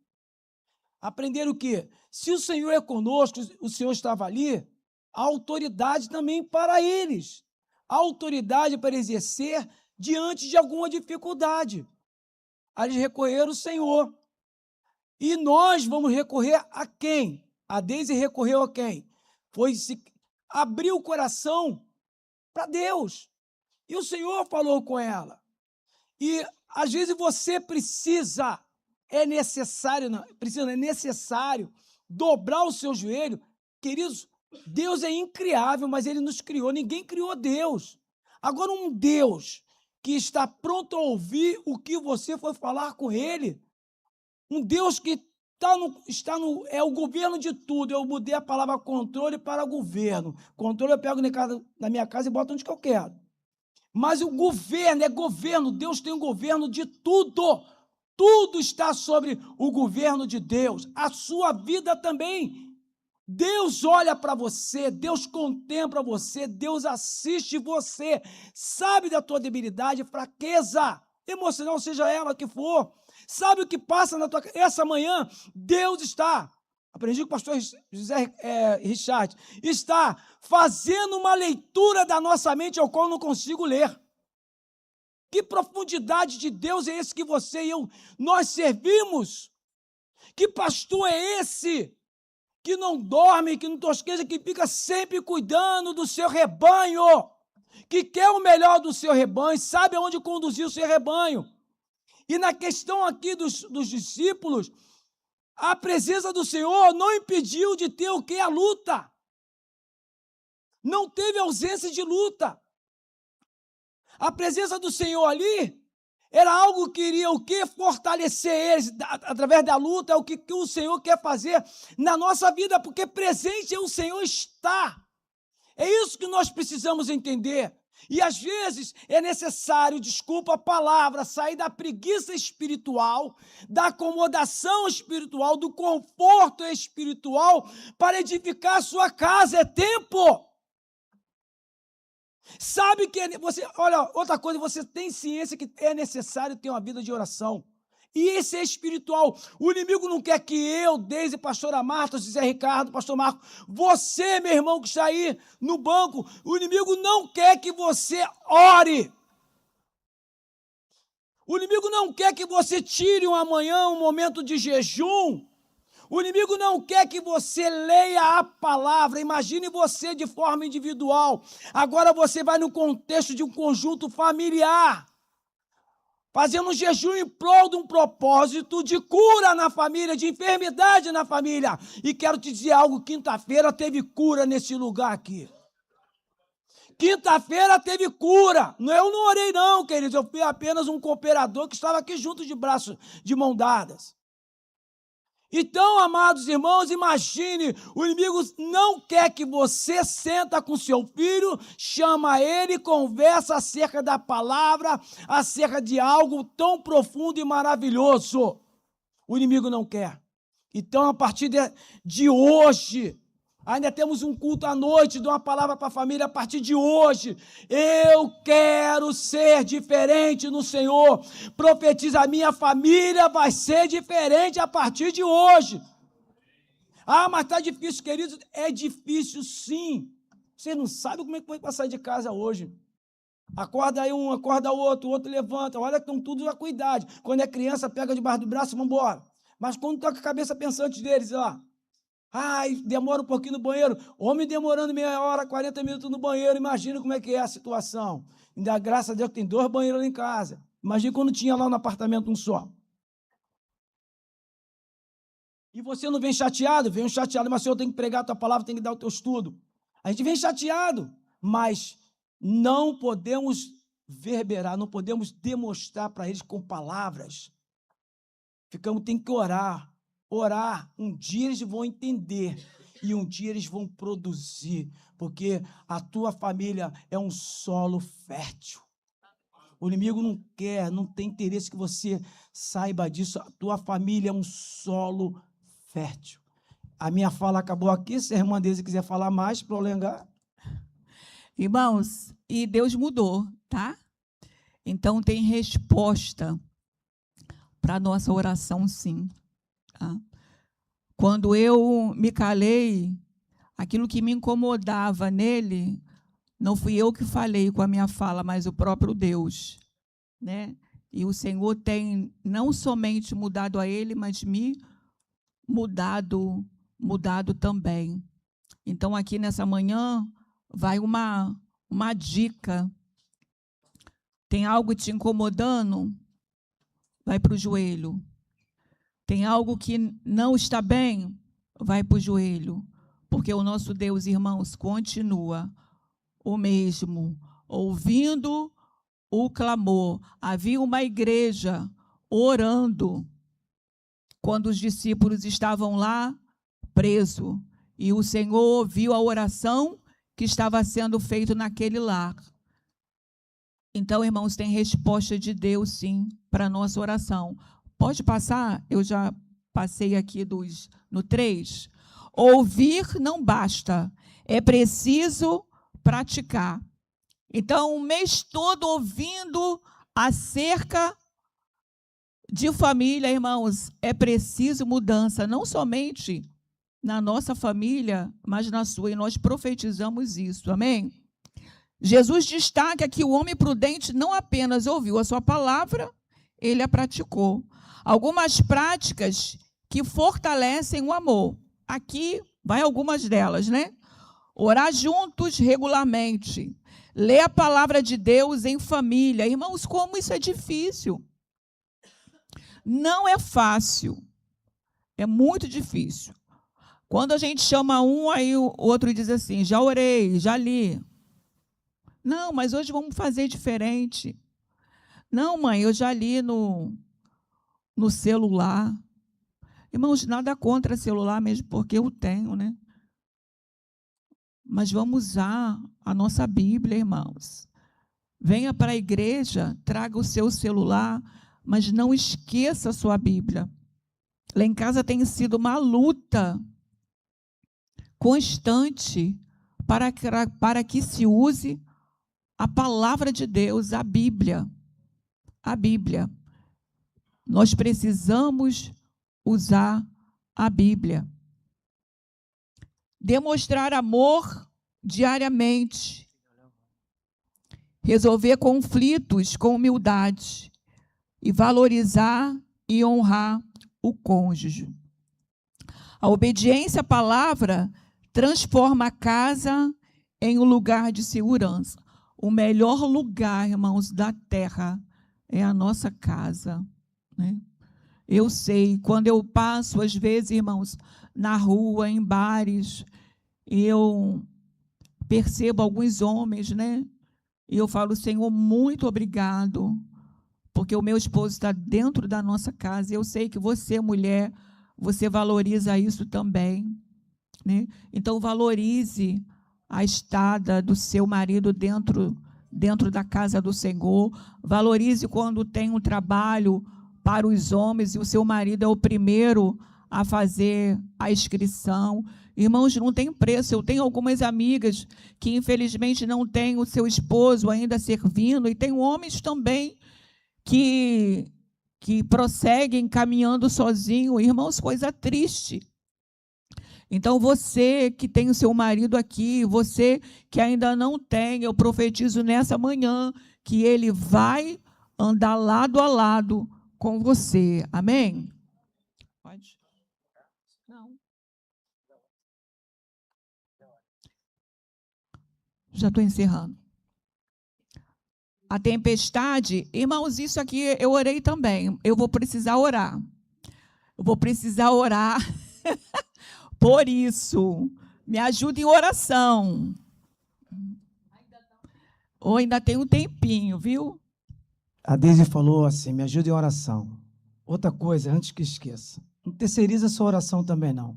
Aprender o quê? Se o Senhor é conosco, o Senhor estava ali, a autoridade também para eles. A autoridade para exercer diante de alguma dificuldade. Aí eles recorreram ao Senhor. E nós vamos recorrer a quem? A Deise recorreu a quem? Foi se abrir o coração para Deus. E o Senhor falou com ela. E às vezes você precisa, é necessário dobrar o seu joelho. Queridos, Deus é incriável, mas Ele nos criou, ninguém criou Deus. Agora, um Deus que está pronto a ouvir o que você foi falar com Ele, um Deus que é o governo de tudo. Eu mudei a palavra controle para governo. Controle eu pego na minha casa e boto onde que eu quero. Mas o governo é governo. Deus tem um governo de tudo. Tudo está sobre o governo de Deus. A sua vida também. Deus olha para você, Deus contempla você, Deus assiste você, sabe da tua debilidade, fraqueza emocional, seja ela que for. Sabe o que passa na tua... Essa manhã, Deus está, aprendi com o pastor José Richard, está fazendo uma leitura da nossa mente ao qual eu não consigo ler. Que profundidade de Deus é esse que você e eu, nós servimos? Que pastor é esse que não dorme, que não tosqueja, que fica sempre cuidando do seu rebanho, que quer o melhor do seu rebanho, sabe aonde conduzir o seu rebanho? E na questão aqui dos discípulos, a presença do Senhor não impediu de ter o que? A luta. Não teve ausência de luta. A presença do Senhor ali era algo que iria o quê? Fortalecer eles através da luta, é o que o Senhor quer fazer na nossa vida, porque presente o Senhor está. É isso que nós precisamos entender. E às vezes é necessário, desculpa a palavra, sair da preguiça espiritual, da acomodação espiritual, do conforto espiritual para edificar a sua casa. É tempo. Sabe que você, olha, outra coisa, você tem ciência que é necessário ter uma vida de oração. E esse é espiritual. O inimigo não quer que eu, Deise, pastora Marta, José Ricardo, pastor Marco, você, meu irmão que está aí no banco, o inimigo não quer que você ore. O inimigo não quer que você tire um amanhã, um momento de jejum. O inimigo não quer que você leia a palavra. Imagine você de forma individual. Agora você vai no contexto de um conjunto familiar, fazendo um jejum em prol de um propósito de cura na família, de enfermidade na família. E quero te dizer algo, quinta-feira teve cura nesse lugar aqui. Quinta-feira teve cura. Eu não orei não, queridos. Eu fui apenas um cooperador que estava aqui junto de mão dadas. Então, amados irmãos, imagine, o inimigo não quer que você senta com seu filho, chama ele, conversa acerca da palavra, acerca de algo tão profundo e maravilhoso. O inimigo não quer. Então, a partir de hoje, Ainda temos um culto à noite, de uma palavra para a família a partir de hoje. Eu quero ser diferente no Senhor. Profetiza, a minha família vai ser diferente a partir de hoje. Ah, mas está difícil, queridos. É difícil, sim. Você não sabe como é que vai sair de casa hoje. Acorda aí um, acorda o outro levanta. Olha que estão tudo na cuidade. Quando é criança, pega debaixo do braço e vamos embora. Mas quando está com a cabeça pensante deles, ó. Ai, demora um pouquinho no banheiro. Homem demorando meia hora, 40 minutos no banheiro. Imagina como é que é a situação. Ainda graças a Deus que tem 2 banheiros lá em casa. Imagina quando tinha lá no apartamento um só. E você não vem chateado? Vem chateado, mas o Senhor tem que pregar a tua palavra, tem que dar o teu estudo. A gente vem chateado, mas não podemos verberar, não podemos demonstrar para eles com palavras. Tem que orar. Orar, um dia eles vão entender e um dia eles vão produzir, porque a tua família é um solo fértil. O inimigo não quer, não tem interesse que você saiba disso. A tua família é um solo fértil. A minha fala acabou aqui. Se a irmã Deise quiser falar mais, prolongar. Irmãos, e Deus mudou, tá? Então tem resposta para a nossa oração, sim. Tá? Quando eu me calei, aquilo que me incomodava nele, não fui eu que falei com a minha fala, mas o próprio Deus, né? E o Senhor tem não somente mudado a ele, mas me mudado também. Então, aqui nessa manhã, vai uma dica. Tem algo te incomodando? Vai para o joelho. Tem algo que não está bem? Vai para o joelho. Porque o nosso Deus, irmãos, continua o mesmo, ouvindo o clamor. Havia uma igreja orando quando os discípulos estavam lá presos. E o Senhor ouviu a oração que estava sendo feita naquele lar. Então, irmãos, tem resposta de Deus, sim, para a nossa oração. Pode passar? Eu já passei aqui no 3. Ouvir não basta, é preciso praticar. Então, o mês todo ouvindo acerca de família, irmãos, é preciso mudança, não somente na nossa família, mas na sua, e nós profetizamos isso, amém? Jesus destaca que o homem prudente não apenas ouviu a sua palavra, ele a praticou. Algumas práticas que fortalecem o amor. Aqui vai algumas delas, né? Orar juntos regularmente. Ler a palavra de Deus em família. Irmãos, como isso é difícil. Não é fácil. É muito difícil. Quando a gente chama um, aí o outro diz assim, já orei, já li. Não, mas hoje vamos fazer diferente. Não, mãe, eu já li no celular. Irmãos, nada contra celular mesmo, porque eu tenho, né? Mas vamos usar a nossa Bíblia, irmãos. Venha para a igreja, traga o seu celular, mas não esqueça a sua Bíblia. Lá em casa tem sido uma luta constante para que se use a palavra de Deus, a Bíblia. A Bíblia. Nós precisamos usar a Bíblia. Demonstrar amor diariamente. Resolver conflitos com humildade. E valorizar e honrar o cônjuge. A obediência à palavra transforma a casa em um lugar de segurança. O melhor lugar, irmãos, da terra é a nossa casa, né? Eu sei, quando eu passo, às vezes, irmãos, na rua, em bares, eu percebo alguns homens, né? E eu falo, Senhor, muito obrigado, porque o meu esposo está dentro da nossa casa. Eu sei que você, mulher, você valoriza isso também, né? Então, valorize a estada do seu marido dentro da casa do Senhor. Valorize quando tem um trabalho para os homens e o seu marido é o primeiro a fazer a inscrição. Irmãos, não tem preço. Eu tenho algumas amigas que, infelizmente, não têm o seu esposo ainda servindo, e tem homens também que prosseguem caminhando sozinho. Irmãos, coisa triste. Então, você que tem o seu marido aqui, você que ainda não tem, eu profetizo nessa manhã que ele vai andar lado a lado com você. Amém? Pode? Não. Já estou encerrando. A tempestade, irmãos, isso aqui eu orei também. Eu vou precisar orar. Eu vou precisar orar por isso. Me ajuda em oração. Ou ainda tem um tempinho, viu? A Deise falou assim, me ajuda em oração. Outra coisa, antes que esqueça, não terceiriza a sua oração também, não.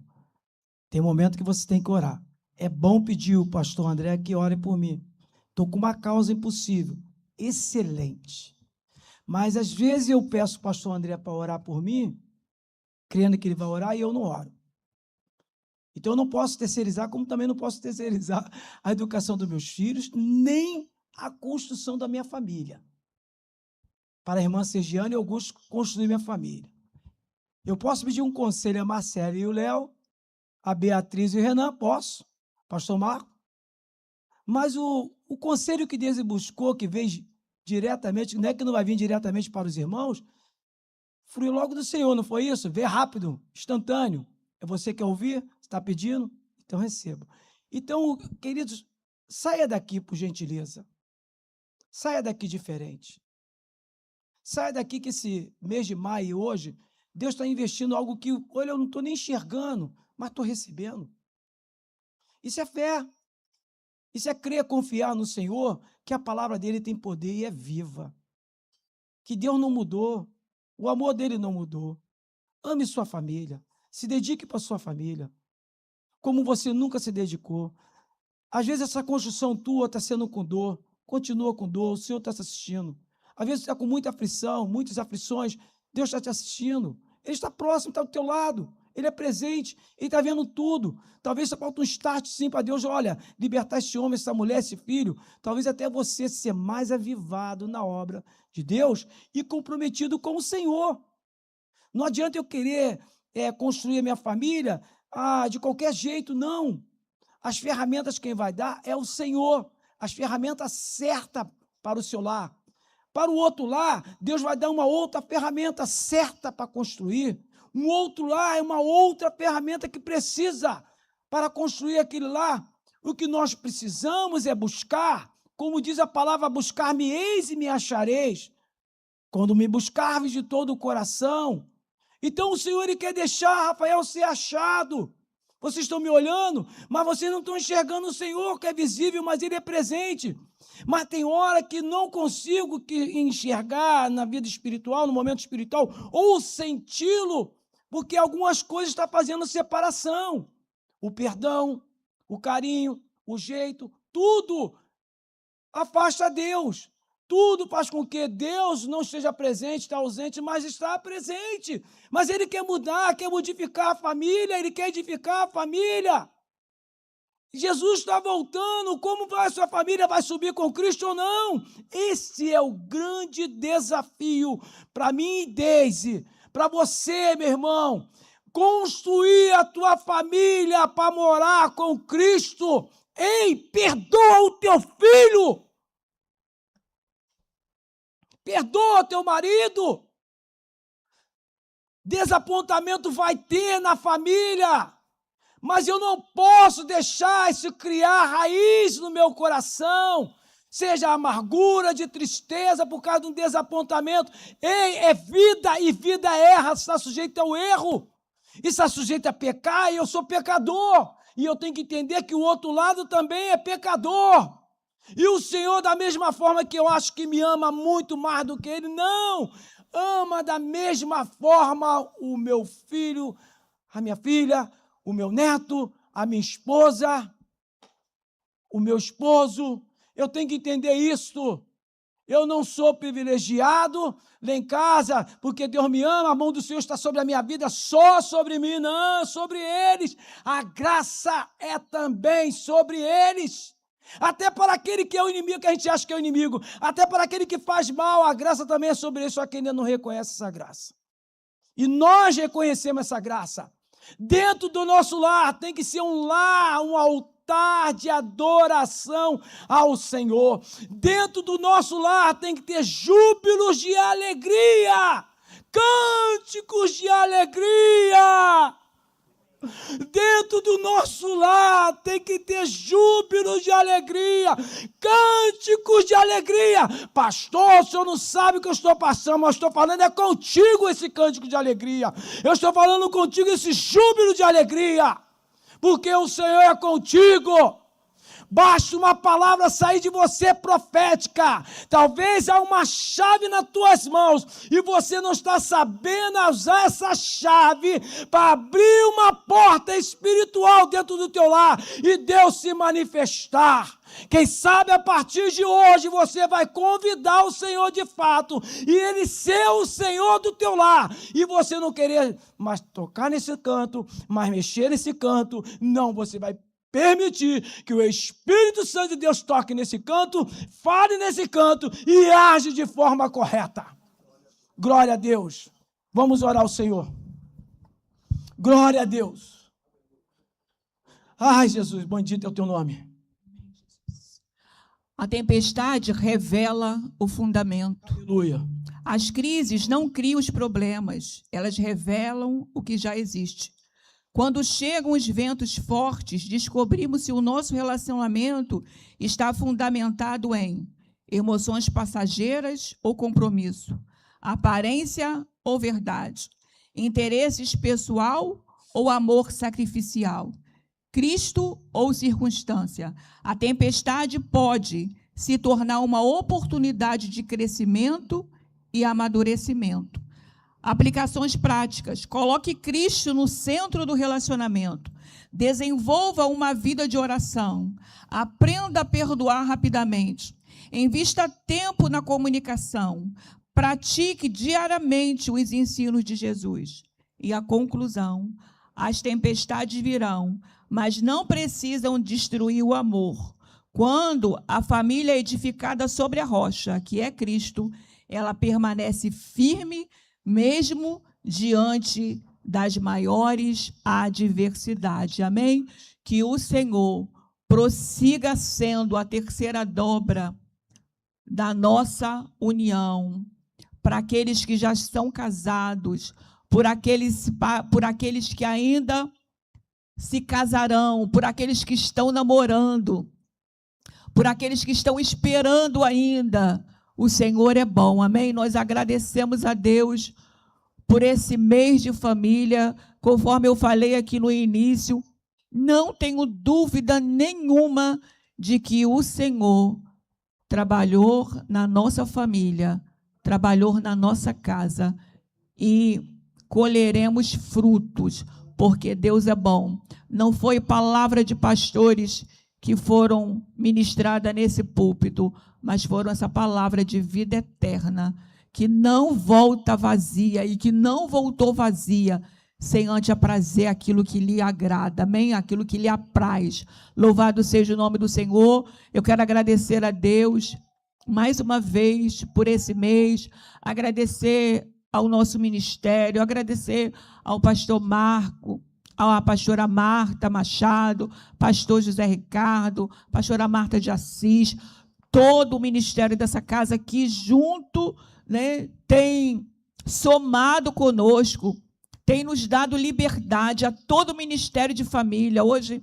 Tem momento que você tem que orar. É bom pedir o pastor André que ore por mim. Estou com uma causa impossível. Excelente. Mas, às vezes, eu peço o pastor André para orar por mim, crendo que ele vai orar, e eu não oro. Então, eu não posso terceirizar, como também não posso terceirizar a educação dos meus filhos, nem a construção da minha família. Para a irmã Sergiane, eu gosto de construir minha família. Eu posso pedir um conselho a Marcela e o Léo, a Beatriz e o Renan, posso, pastor Marco. Mas o conselho que Deus buscou, que veio diretamente, não é que não vai vir diretamente para os irmãos, fluiu logo do Senhor, não foi isso? Vê rápido, instantâneo. É você que quer ouvir? Você está pedindo? Então receba. Então, queridos, saia daqui, por gentileza. Saia daqui diferente. Saia daqui que esse mês de maio e hoje, Deus está investindo algo que, olha, eu não estou nem enxergando, mas estou recebendo. Isso é fé. Isso é crer, confiar no Senhor, que a palavra dele tem poder e é viva. Que Deus não mudou, o amor dele não mudou. Ame sua família, se dedique para sua família, como você nunca se dedicou. Às vezes essa construção tua está sendo com dor, continua com dor, o Senhor está te assistindo. Às vezes você está com muita aflição, muitas aflições, Deus está te assistindo. Ele está próximo, está do teu lado. Ele é presente, ele está vendo tudo. Talvez só falta um start sim para Deus, olha, libertar esse homem, essa mulher, esse filho. Talvez até você ser mais avivado na obra de Deus e comprometido com o Senhor. Não adianta eu querer construir a minha família de qualquer jeito, não. As ferramentas quem vai dar é o Senhor. As ferramentas certas para o seu lar. Para o outro lar, Deus vai dar uma outra ferramenta certa para construir. Um outro lar é uma outra ferramenta que precisa para construir aquele lar. O que nós precisamos é buscar, como diz a palavra, buscar-me-eis e me achareis, quando me buscarves de todo o coração. Então o Senhor ele quer deixar Rafael ser achado. Vocês estão me olhando, mas vocês não estão enxergando o Senhor, que é visível, mas ele é presente. Mas tem hora que não consigo enxergar na vida espiritual, no momento espiritual, ou senti-lo, porque algumas coisas estão fazendo separação. O perdão, o carinho, o jeito, tudo afasta Deus. Tudo faz com que Deus não esteja presente, está ausente, mas está presente. Mas Ele quer mudar, quer modificar a família, Ele quer edificar a família. Jesus está voltando, como vai a sua família? Vai subir com Cristo ou não? Esse é o grande desafio para mim e Deise, para você, meu irmão. Construir a tua família para morar com Cristo. Ei, perdoa o teu filho. Perdoa teu marido. Desapontamento vai ter na família. Mas eu não posso deixar isso criar raiz no meu coração, seja amargura, de tristeza por causa de um desapontamento. Ei, é vida e vida erra, está sujeito ao erro, está sujeito a pecar e eu sou pecador. E eu tenho que entender que o outro lado também é pecador. E o Senhor, da mesma forma que eu acho que me ama muito mais do que Ele, não, ama da mesma forma o meu filho, a minha filha, o meu neto, a minha esposa, o meu esposo. Eu tenho que entender isto. Eu não sou privilegiado lá em casa, porque Deus me ama, a mão do Senhor está sobre a minha vida, só sobre mim, não, sobre eles. A graça é também sobre eles. Até para aquele que é o inimigo, que a gente acha que é o inimigo, até para aquele que faz mal, a graça também é sobre ele, só que ainda não reconhece essa graça. E nós reconhecemos essa graça. Dentro do nosso lar tem que ser um lar, um altar de adoração ao Senhor. Dentro do nosso lar tem que ter júbilos de alegria, cânticos de alegria. Dentro do nosso lar tem que ter júbilos de alegria, cânticos de alegria. Pastor, o senhor não sabe o que eu estou passando, mas estou falando é contigo esse cântico de alegria. Eu estou falando contigo esse júbilo de alegria, porque o Senhor é contigo. Basta uma palavra sair de você profética. Talvez há uma chave nas tuas mãos e você não está sabendo usar essa chave para abrir uma porta espiritual dentro do teu lar e Deus se manifestar. Quem sabe a partir de hoje você vai convidar o Senhor de fato e Ele ser o Senhor do teu lar e você não querer mais tocar nesse canto, mais mexer nesse canto. Não, você vai permitir que o Espírito Santo de Deus toque nesse canto, fale nesse canto e age de forma correta. Glória a Deus. Vamos orar ao Senhor. Glória a Deus. Ai, Jesus, bendito é o teu nome. A tempestade revela o fundamento. Aleluia. As crises não criam os problemas, elas revelam o que já existe. Quando chegam os ventos fortes, descobrimos se o nosso relacionamento está fundamentado em emoções passageiras ou compromisso, aparência ou verdade, interesses pessoal ou amor sacrificial, Cristo ou circunstância. A tempestade pode se tornar uma oportunidade de crescimento e amadurecimento. Aplicações práticas. Coloque Cristo no centro do relacionamento. Desenvolva uma vida de oração. Aprenda a perdoar rapidamente. Invista tempo na comunicação. Pratique diariamente os ensinos de Jesus. E a conclusão: as tempestades virão, mas não precisam destruir o amor. Quando a família é edificada sobre a rocha, que é Cristo, ela permanece firme, mesmo diante das maiores adversidades. Amém? Que o Senhor prossiga sendo a terceira dobra da nossa união, para aqueles que já estão casados, por aqueles que ainda se casarão, por aqueles que estão namorando, por aqueles que estão esperando ainda. O Senhor é bom, amém? Nós agradecemos a Deus por esse mês de família, conforme eu falei aqui no início. Não tenho dúvida nenhuma de que o Senhor trabalhou na nossa família, trabalhou na nossa casa e colheremos frutos, porque Deus é bom. Não foi palavra de pastores que foram ministradas nesse púlpito, mas foram essa palavra de vida eterna, que não volta vazia e que não voltou vazia, sem antes aprazer aquilo que lhe agrada, amém? Aquilo que lhe apraz. Louvado seja o nome do Senhor. Eu quero agradecer a Deus, mais uma vez, por esse mês, agradecer ao nosso ministério, agradecer ao pastor Marco, à pastora Marta Machado, pastor José Ricardo, pastora Marta de Assis, todo o ministério dessa casa que junto, né, tem somado conosco, tem nos dado liberdade a todo o ministério de família. Hoje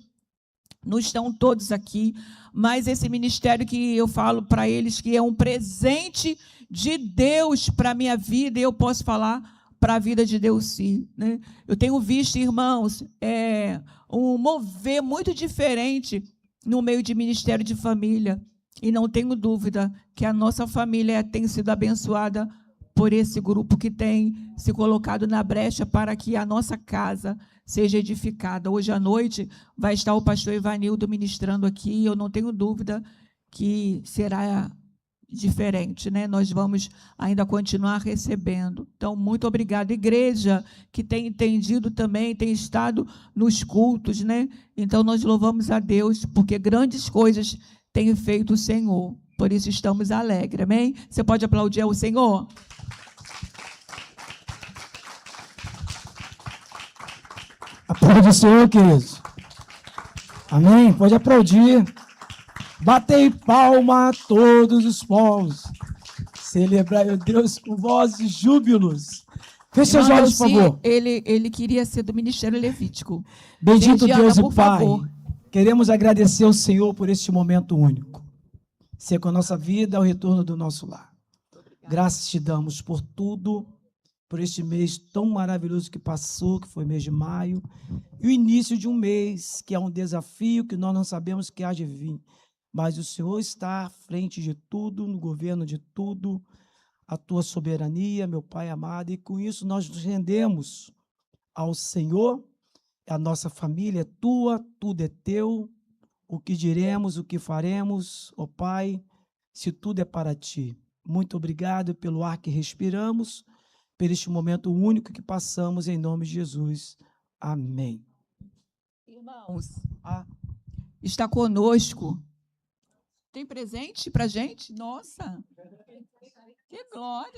não estão todos aqui, mas esse ministério que eu falo para eles que é um presente de Deus para a minha vida, e eu posso falar para a vida de Deus, sim, né? Eu tenho visto, irmãos, um mover muito diferente no meio de ministério de família. E não tenho dúvida que a nossa família tem sido abençoada por esse grupo que tem se colocado na brecha para que a nossa casa seja edificada. Hoje à noite vai estar o pastor Ivanildo ministrando aqui. Eu não tenho dúvida que será diferente, né? Nós vamos ainda continuar recebendo. Então, muito obrigada, igreja, que tem entendido também, tem estado nos cultos, né? Então, nós louvamos a Deus, porque grandes coisas tem feito o Senhor. Por isso estamos alegres, amém? Você pode aplaudir ao Senhor? Aplaude o Senhor, queridos. Amém? Pode aplaudir. Batei palma a todos os povos. Celebrai o Deus com vozes e júbilos. Feche seus olhos, por favor. Ele queria ser do Ministério Levítico. Bendito Gerdiana, Deus e por Pai. favor. Queremos agradecer ao Senhor por este momento único. Ser com a nossa vida ao retorno do nosso lar. Graças te damos por tudo, por este mês tão maravilhoso que passou, que foi mês de maio, e o início de um mês que é um desafio que nós não sabemos que há de vir. Mas o Senhor está à frente de tudo, no governo de tudo, a tua soberania, meu Pai amado, e com isso nós nos rendemos ao Senhor. A nossa família é tua, tudo é teu, o que diremos, o que faremos, ó Pai, se tudo é para ti. Muito obrigado pelo ar que respiramos, por este momento único que passamos, em nome de Jesus. Amém. Irmãos, está conosco. Tem presente para a gente? Nossa, que glória!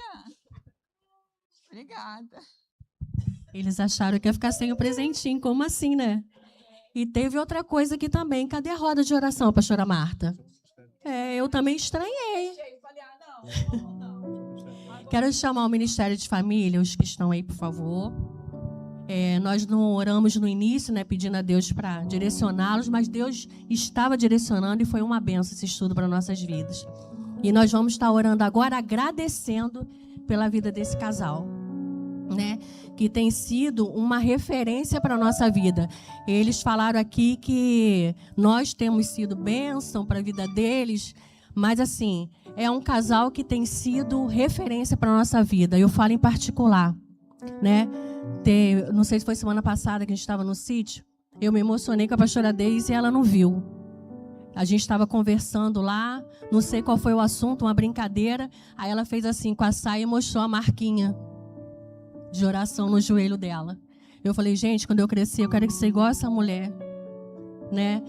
Obrigada. Eles acharam que ia ficar sem o presentinho, como assim, né? E teve outra coisa aqui também. Cadê a roda de oração, pastora Marta? Eu também estranhei. Quero chamar o Ministério de Família, os que estão aí, por favor. Nós não oramos no início, né, pedindo a Deus para direcioná-los, mas Deus estava direcionando e foi uma bênção esse estudo para nossas vidas. E nós vamos estar orando agora, agradecendo pela vida desse casal, né, que tem sido uma referência para a nossa vida. Eles falaram aqui que nós temos sido bênção para a vida deles, mas assim, é um casal que tem sido referência para a nossa vida. Eu falo em particular, né? Não sei se foi semana passada que a gente estava no sítio, eu me emocionei com a pastora Deise e ela não viu. A gente estava conversando lá, não sei qual foi o assunto, uma brincadeira, aí ela fez assim com a saia e mostrou a marquinha de oração no joelho dela. Eu falei, gente, quando eu crescer, eu quero ser igual a essa mulher, né?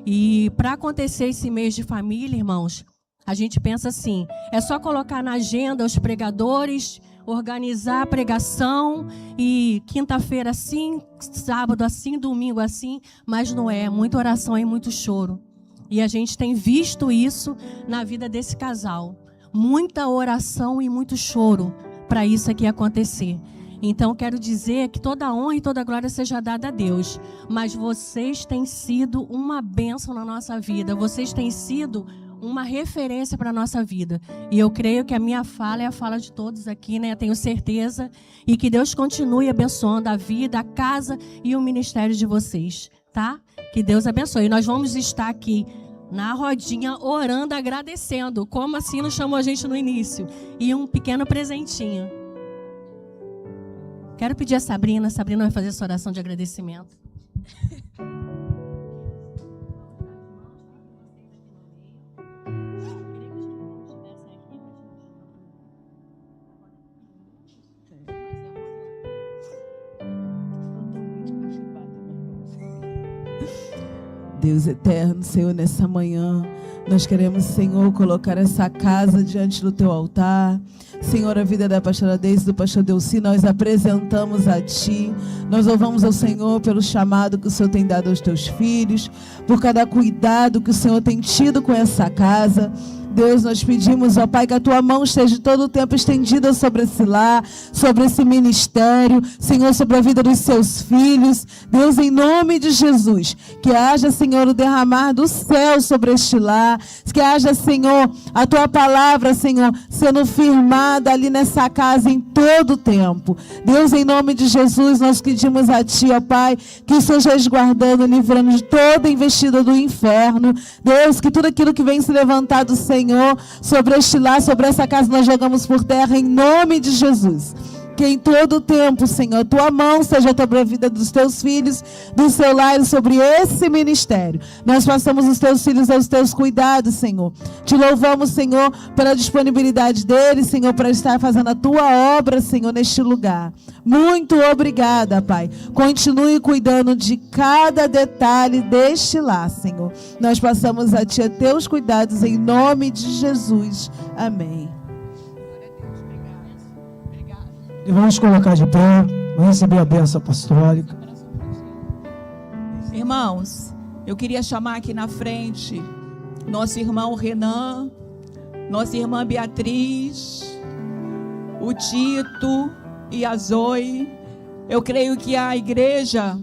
E para acontecer esse mês de família, irmãos, a gente pensa assim, é só colocar na agenda os pregadores, organizar a pregação e quinta-feira assim, sábado assim, domingo assim, mas não é, muita oração e muito choro. E a gente tem visto isso na vida desse casal. Muita oração e muito choro para isso aqui acontecer. Então, quero dizer que toda a honra e toda a glória seja dada a Deus. Mas vocês têm sido uma bênção na nossa vida. Vocês têm sido uma referência para a nossa vida. E eu creio que a minha fala é a fala de todos aqui, né? Eu tenho certeza. E que Deus continue abençoando a vida, a casa e o ministério de vocês, tá? Que Deus abençoe. E nós vamos estar aqui na rodinha orando, agradecendo, como assim nos chamou a gente no início. E um pequeno presentinho. Quero pedir a Sabrina vai fazer essa oração de agradecimento. Deus eterno, Senhor, nessa manhã, nós queremos, Senhor, colocar essa casa diante do Teu altar. Senhor, a vida da pastora Deise e do pastor Delci, nós apresentamos a Ti. Nós louvamos ao Senhor pelo chamado que o Senhor tem dado aos Teus filhos, por cada cuidado que o Senhor tem tido com essa casa. Deus, nós pedimos, ó Pai, que a Tua mão esteja todo o tempo estendida sobre esse lar, sobre esse ministério, Senhor, sobre a vida dos Seus filhos. Deus, em nome de Jesus, que haja, Senhor, o derramar do céu sobre este lar, que haja, Senhor, a Tua palavra, Senhor, sendo firmada ali nessa casa em todo o tempo. Deus, em nome de Jesus, nós pedimos a Ti, ó Pai, que o Senhor resguardando, livrando de toda investida do inferno. Deus, que tudo aquilo que vem se levantar do Senhor, sobre este lar, sobre essa casa, nós jogamos por terra em nome de Jesus. que em todo o tempo, Senhor, a tua mão seja sobre a vida dos teus filhos, do seu lar e sobre esse ministério. Nós passamos os teus filhos aos teus cuidados, Senhor. Te louvamos, Senhor, pela disponibilidade deles, Senhor, para estar fazendo a tua obra, Senhor, neste lugar. Muito obrigada, Pai. Continue cuidando de cada detalhe deste lar, Senhor. Nós passamos a Ti a teus cuidados em nome de Jesus. Amém. E vamos colocar de pé, vamos receber a bênção apostólica. Irmãos, eu queria chamar aqui na frente nosso irmão Renan, nossa irmã Beatriz, o Tito e a Zoe. Eu creio que a igreja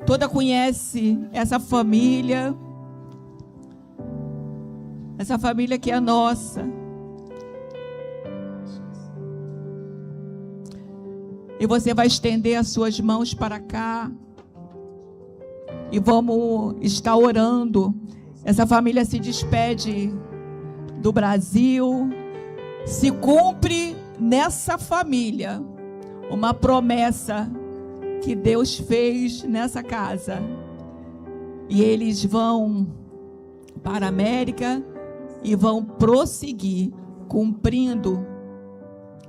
toda conhece essa família que é nossa. E você vai estender as suas mãos para cá. E vamos estar orando. Essa família se despede do Brasil. Se cumpre nessa família uma promessa que Deus fez nessa casa. E eles vão para a América e vão prosseguir cumprindo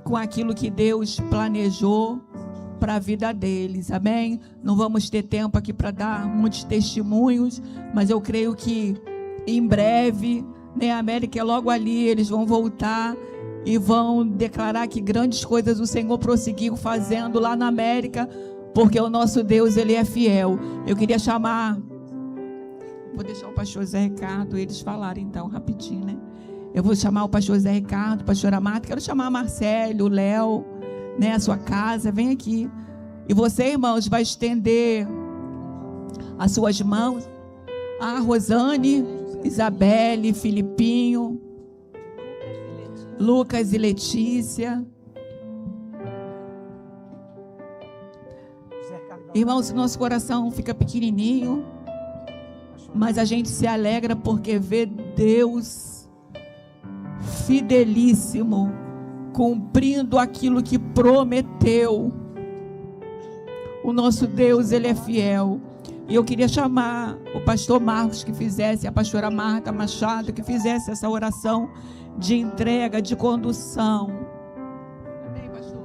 com aquilo que Deus planejou para a vida deles, amém? Não vamos ter tempo aqui para dar muitos testemunhos, mas eu creio que em breve, né, a América é logo ali, eles vão voltar e vão declarar que grandes coisas o Senhor prosseguiu fazendo lá na América, porque o nosso Deus, Ele é fiel. Eu queria chamar, vou deixar o pastor Zé Ricardo, eles falarem então, rapidinho, né? Eu vou chamar o pastor Zé Ricardo, a pastora Marta, quero chamar a Marcelo, o Léo, né, a sua casa, vem aqui. E você, irmãos, vai estender as suas mãos a Rosane, Isabelle, Filipinho, Lucas e Letícia. Irmãos, nosso coração fica pequenininho, mas a gente se alegra porque vê Deus fidelíssimo, cumprindo aquilo que prometeu. O nosso Deus, Ele é fiel. E eu queria chamar o pastor Marcos que fizesse, a pastora Marta Machado que fizesse essa oração de entrega, de condução. Amém, pastor?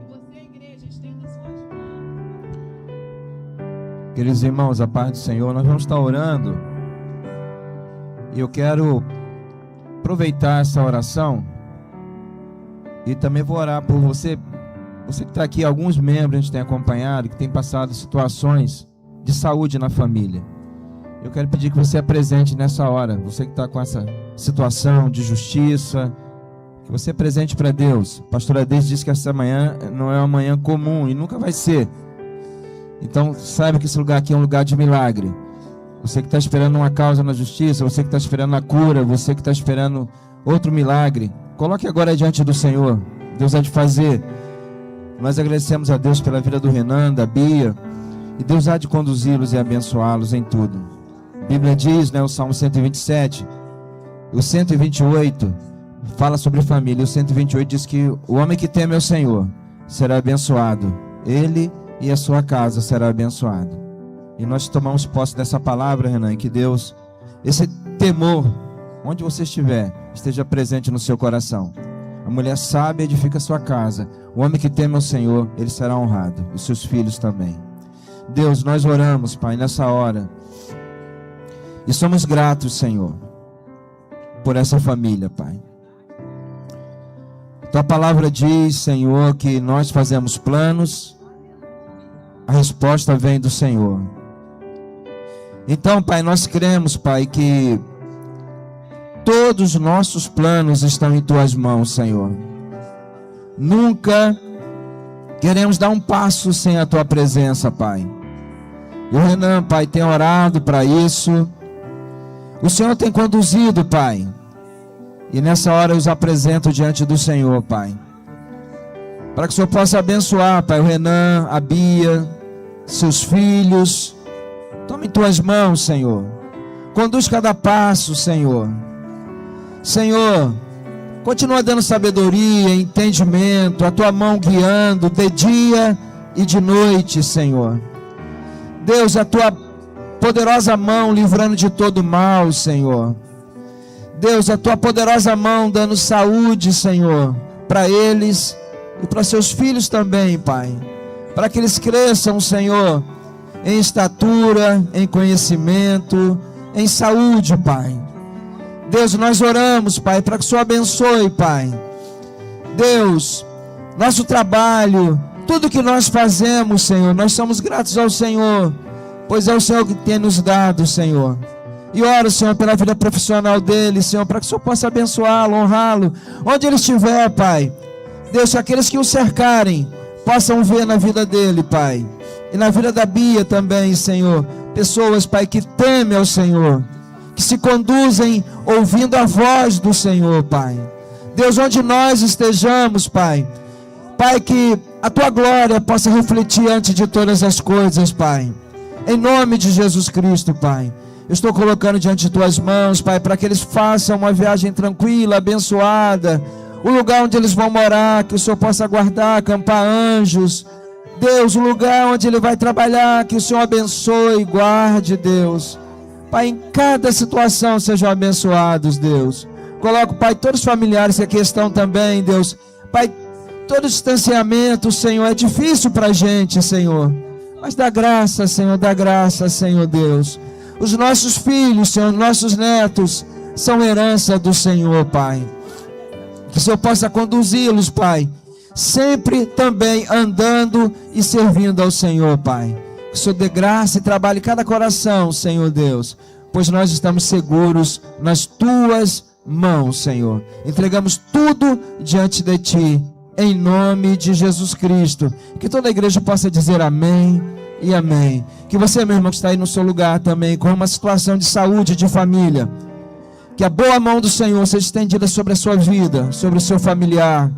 E você, igreja, estenda suas mãos. Queridos irmãos, a paz do Senhor, nós vamos estar orando. E eu quero aproveitar essa oração e também vou orar por você. Você que está aqui, alguns membros a gente tem acompanhado, que tem passado situações de saúde na família. Eu quero pedir que você apresente nessa hora, você que está com essa situação de justiça, que você apresente para Deus. A pastora Deise disse que essa manhã não é uma manhã comum e nunca vai ser. Então saiba que esse lugar aqui é um lugar de milagre. Você que está esperando uma causa na justiça, você que está esperando a cura, você que está esperando outro milagre, coloque agora diante do Senhor. Deus há de fazer. Nós agradecemos a Deus pela vida do Renan, da Bia, e Deus há de conduzi-los e abençoá-los em tudo. A Bíblia diz, né, o Salmo 127, o 128 fala sobre família, o 128 diz que o homem que teme ao Senhor será abençoado, ele e a sua casa será abençoado. E nós tomamos posse dessa palavra, Renan, que Deus, esse temor, onde você estiver, esteja presente no seu coração. A mulher sábia edifica sua casa, o homem que teme ao Senhor, ele será honrado, e seus filhos também. Deus, nós oramos, Pai, nessa hora, e somos gratos, Senhor, por essa família, Pai. Tua palavra diz, Senhor, que nós fazemos planos, a resposta vem do Senhor. Então, Pai, nós cremos, Pai, que todos os nossos planos estão em Tuas mãos, Senhor. Nunca queremos dar um passo sem a Tua presença, Pai. E o Renan, Pai, tem orado para isso. O Senhor tem conduzido, Pai. E nessa hora eu os apresento diante do Senhor, Pai. Para que o Senhor possa abençoar, Pai, o Renan, a Bia, seus filhos. Toma em Tuas mãos, Senhor. Conduz cada passo, Senhor. Senhor, Continua dando sabedoria, entendimento, a tua mão guiando de dia e de noite, Senhor. Deus, a tua poderosa mão livrando de todo mal, Senhor. Deus, a tua poderosa mão dando saúde, Senhor, para eles e para seus filhos também, Pai. Para que eles cresçam, Senhor, em estatura, em conhecimento, em saúde, Pai. Deus, nós oramos, Pai, para que o Senhor abençoe, Pai. Deus, nosso trabalho, tudo que nós fazemos, Senhor, nós somos gratos ao Senhor, pois é o Senhor que tem nos dado, Senhor. E oro, Senhor, pela vida profissional dele, Senhor, para que o Senhor possa abençoá-lo, honrá-lo, onde ele estiver, Pai. Deus, que aqueles que o cercarem possam ver na vida dele, Pai, e na vida da Bia também, Senhor, pessoas, Pai, que temem ao Senhor, que se conduzem ouvindo a voz do Senhor, Pai. Deus, onde nós estejamos, Pai, Pai, que a tua glória possa refletir antes de todas as coisas, Pai. Em nome de Jesus Cristo, Pai, eu estou colocando diante de tuas mãos, Pai, para que eles façam uma viagem tranquila, abençoada, o lugar onde eles vão morar, que o Senhor possa guardar, acampar anjos. Deus, o lugar onde ele vai trabalhar, que o Senhor abençoe e guarde, Deus. Pai, em cada situação sejam abençoados, Deus. Coloco, Pai, todos os familiares que aqui estão também, Deus. Pai, todo distanciamento, Senhor, é difícil para a gente, Senhor. Mas dá graça, Senhor Deus. Os nossos filhos, Senhor, nossos netos, são herança do Senhor, Pai. Que o Senhor possa conduzi-los, Pai, sempre também andando e servindo ao Senhor, Pai. Que o Senhor dê graça e trabalhe cada coração, Senhor Deus, pois nós estamos seguros nas tuas mãos, Senhor. Entregamos tudo diante de ti, em nome de Jesus Cristo. Que toda a igreja possa dizer amém e amém. Que você, meu irmão, que está aí no seu lugar também, com uma situação de saúde, de família, que a boa mão do Senhor seja estendida sobre a sua vida, sobre o seu familiar,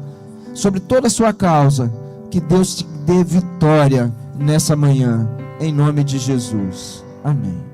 sobre toda a sua causa. Que Deus te dê vitória nessa manhã, em nome de Jesus. Amém.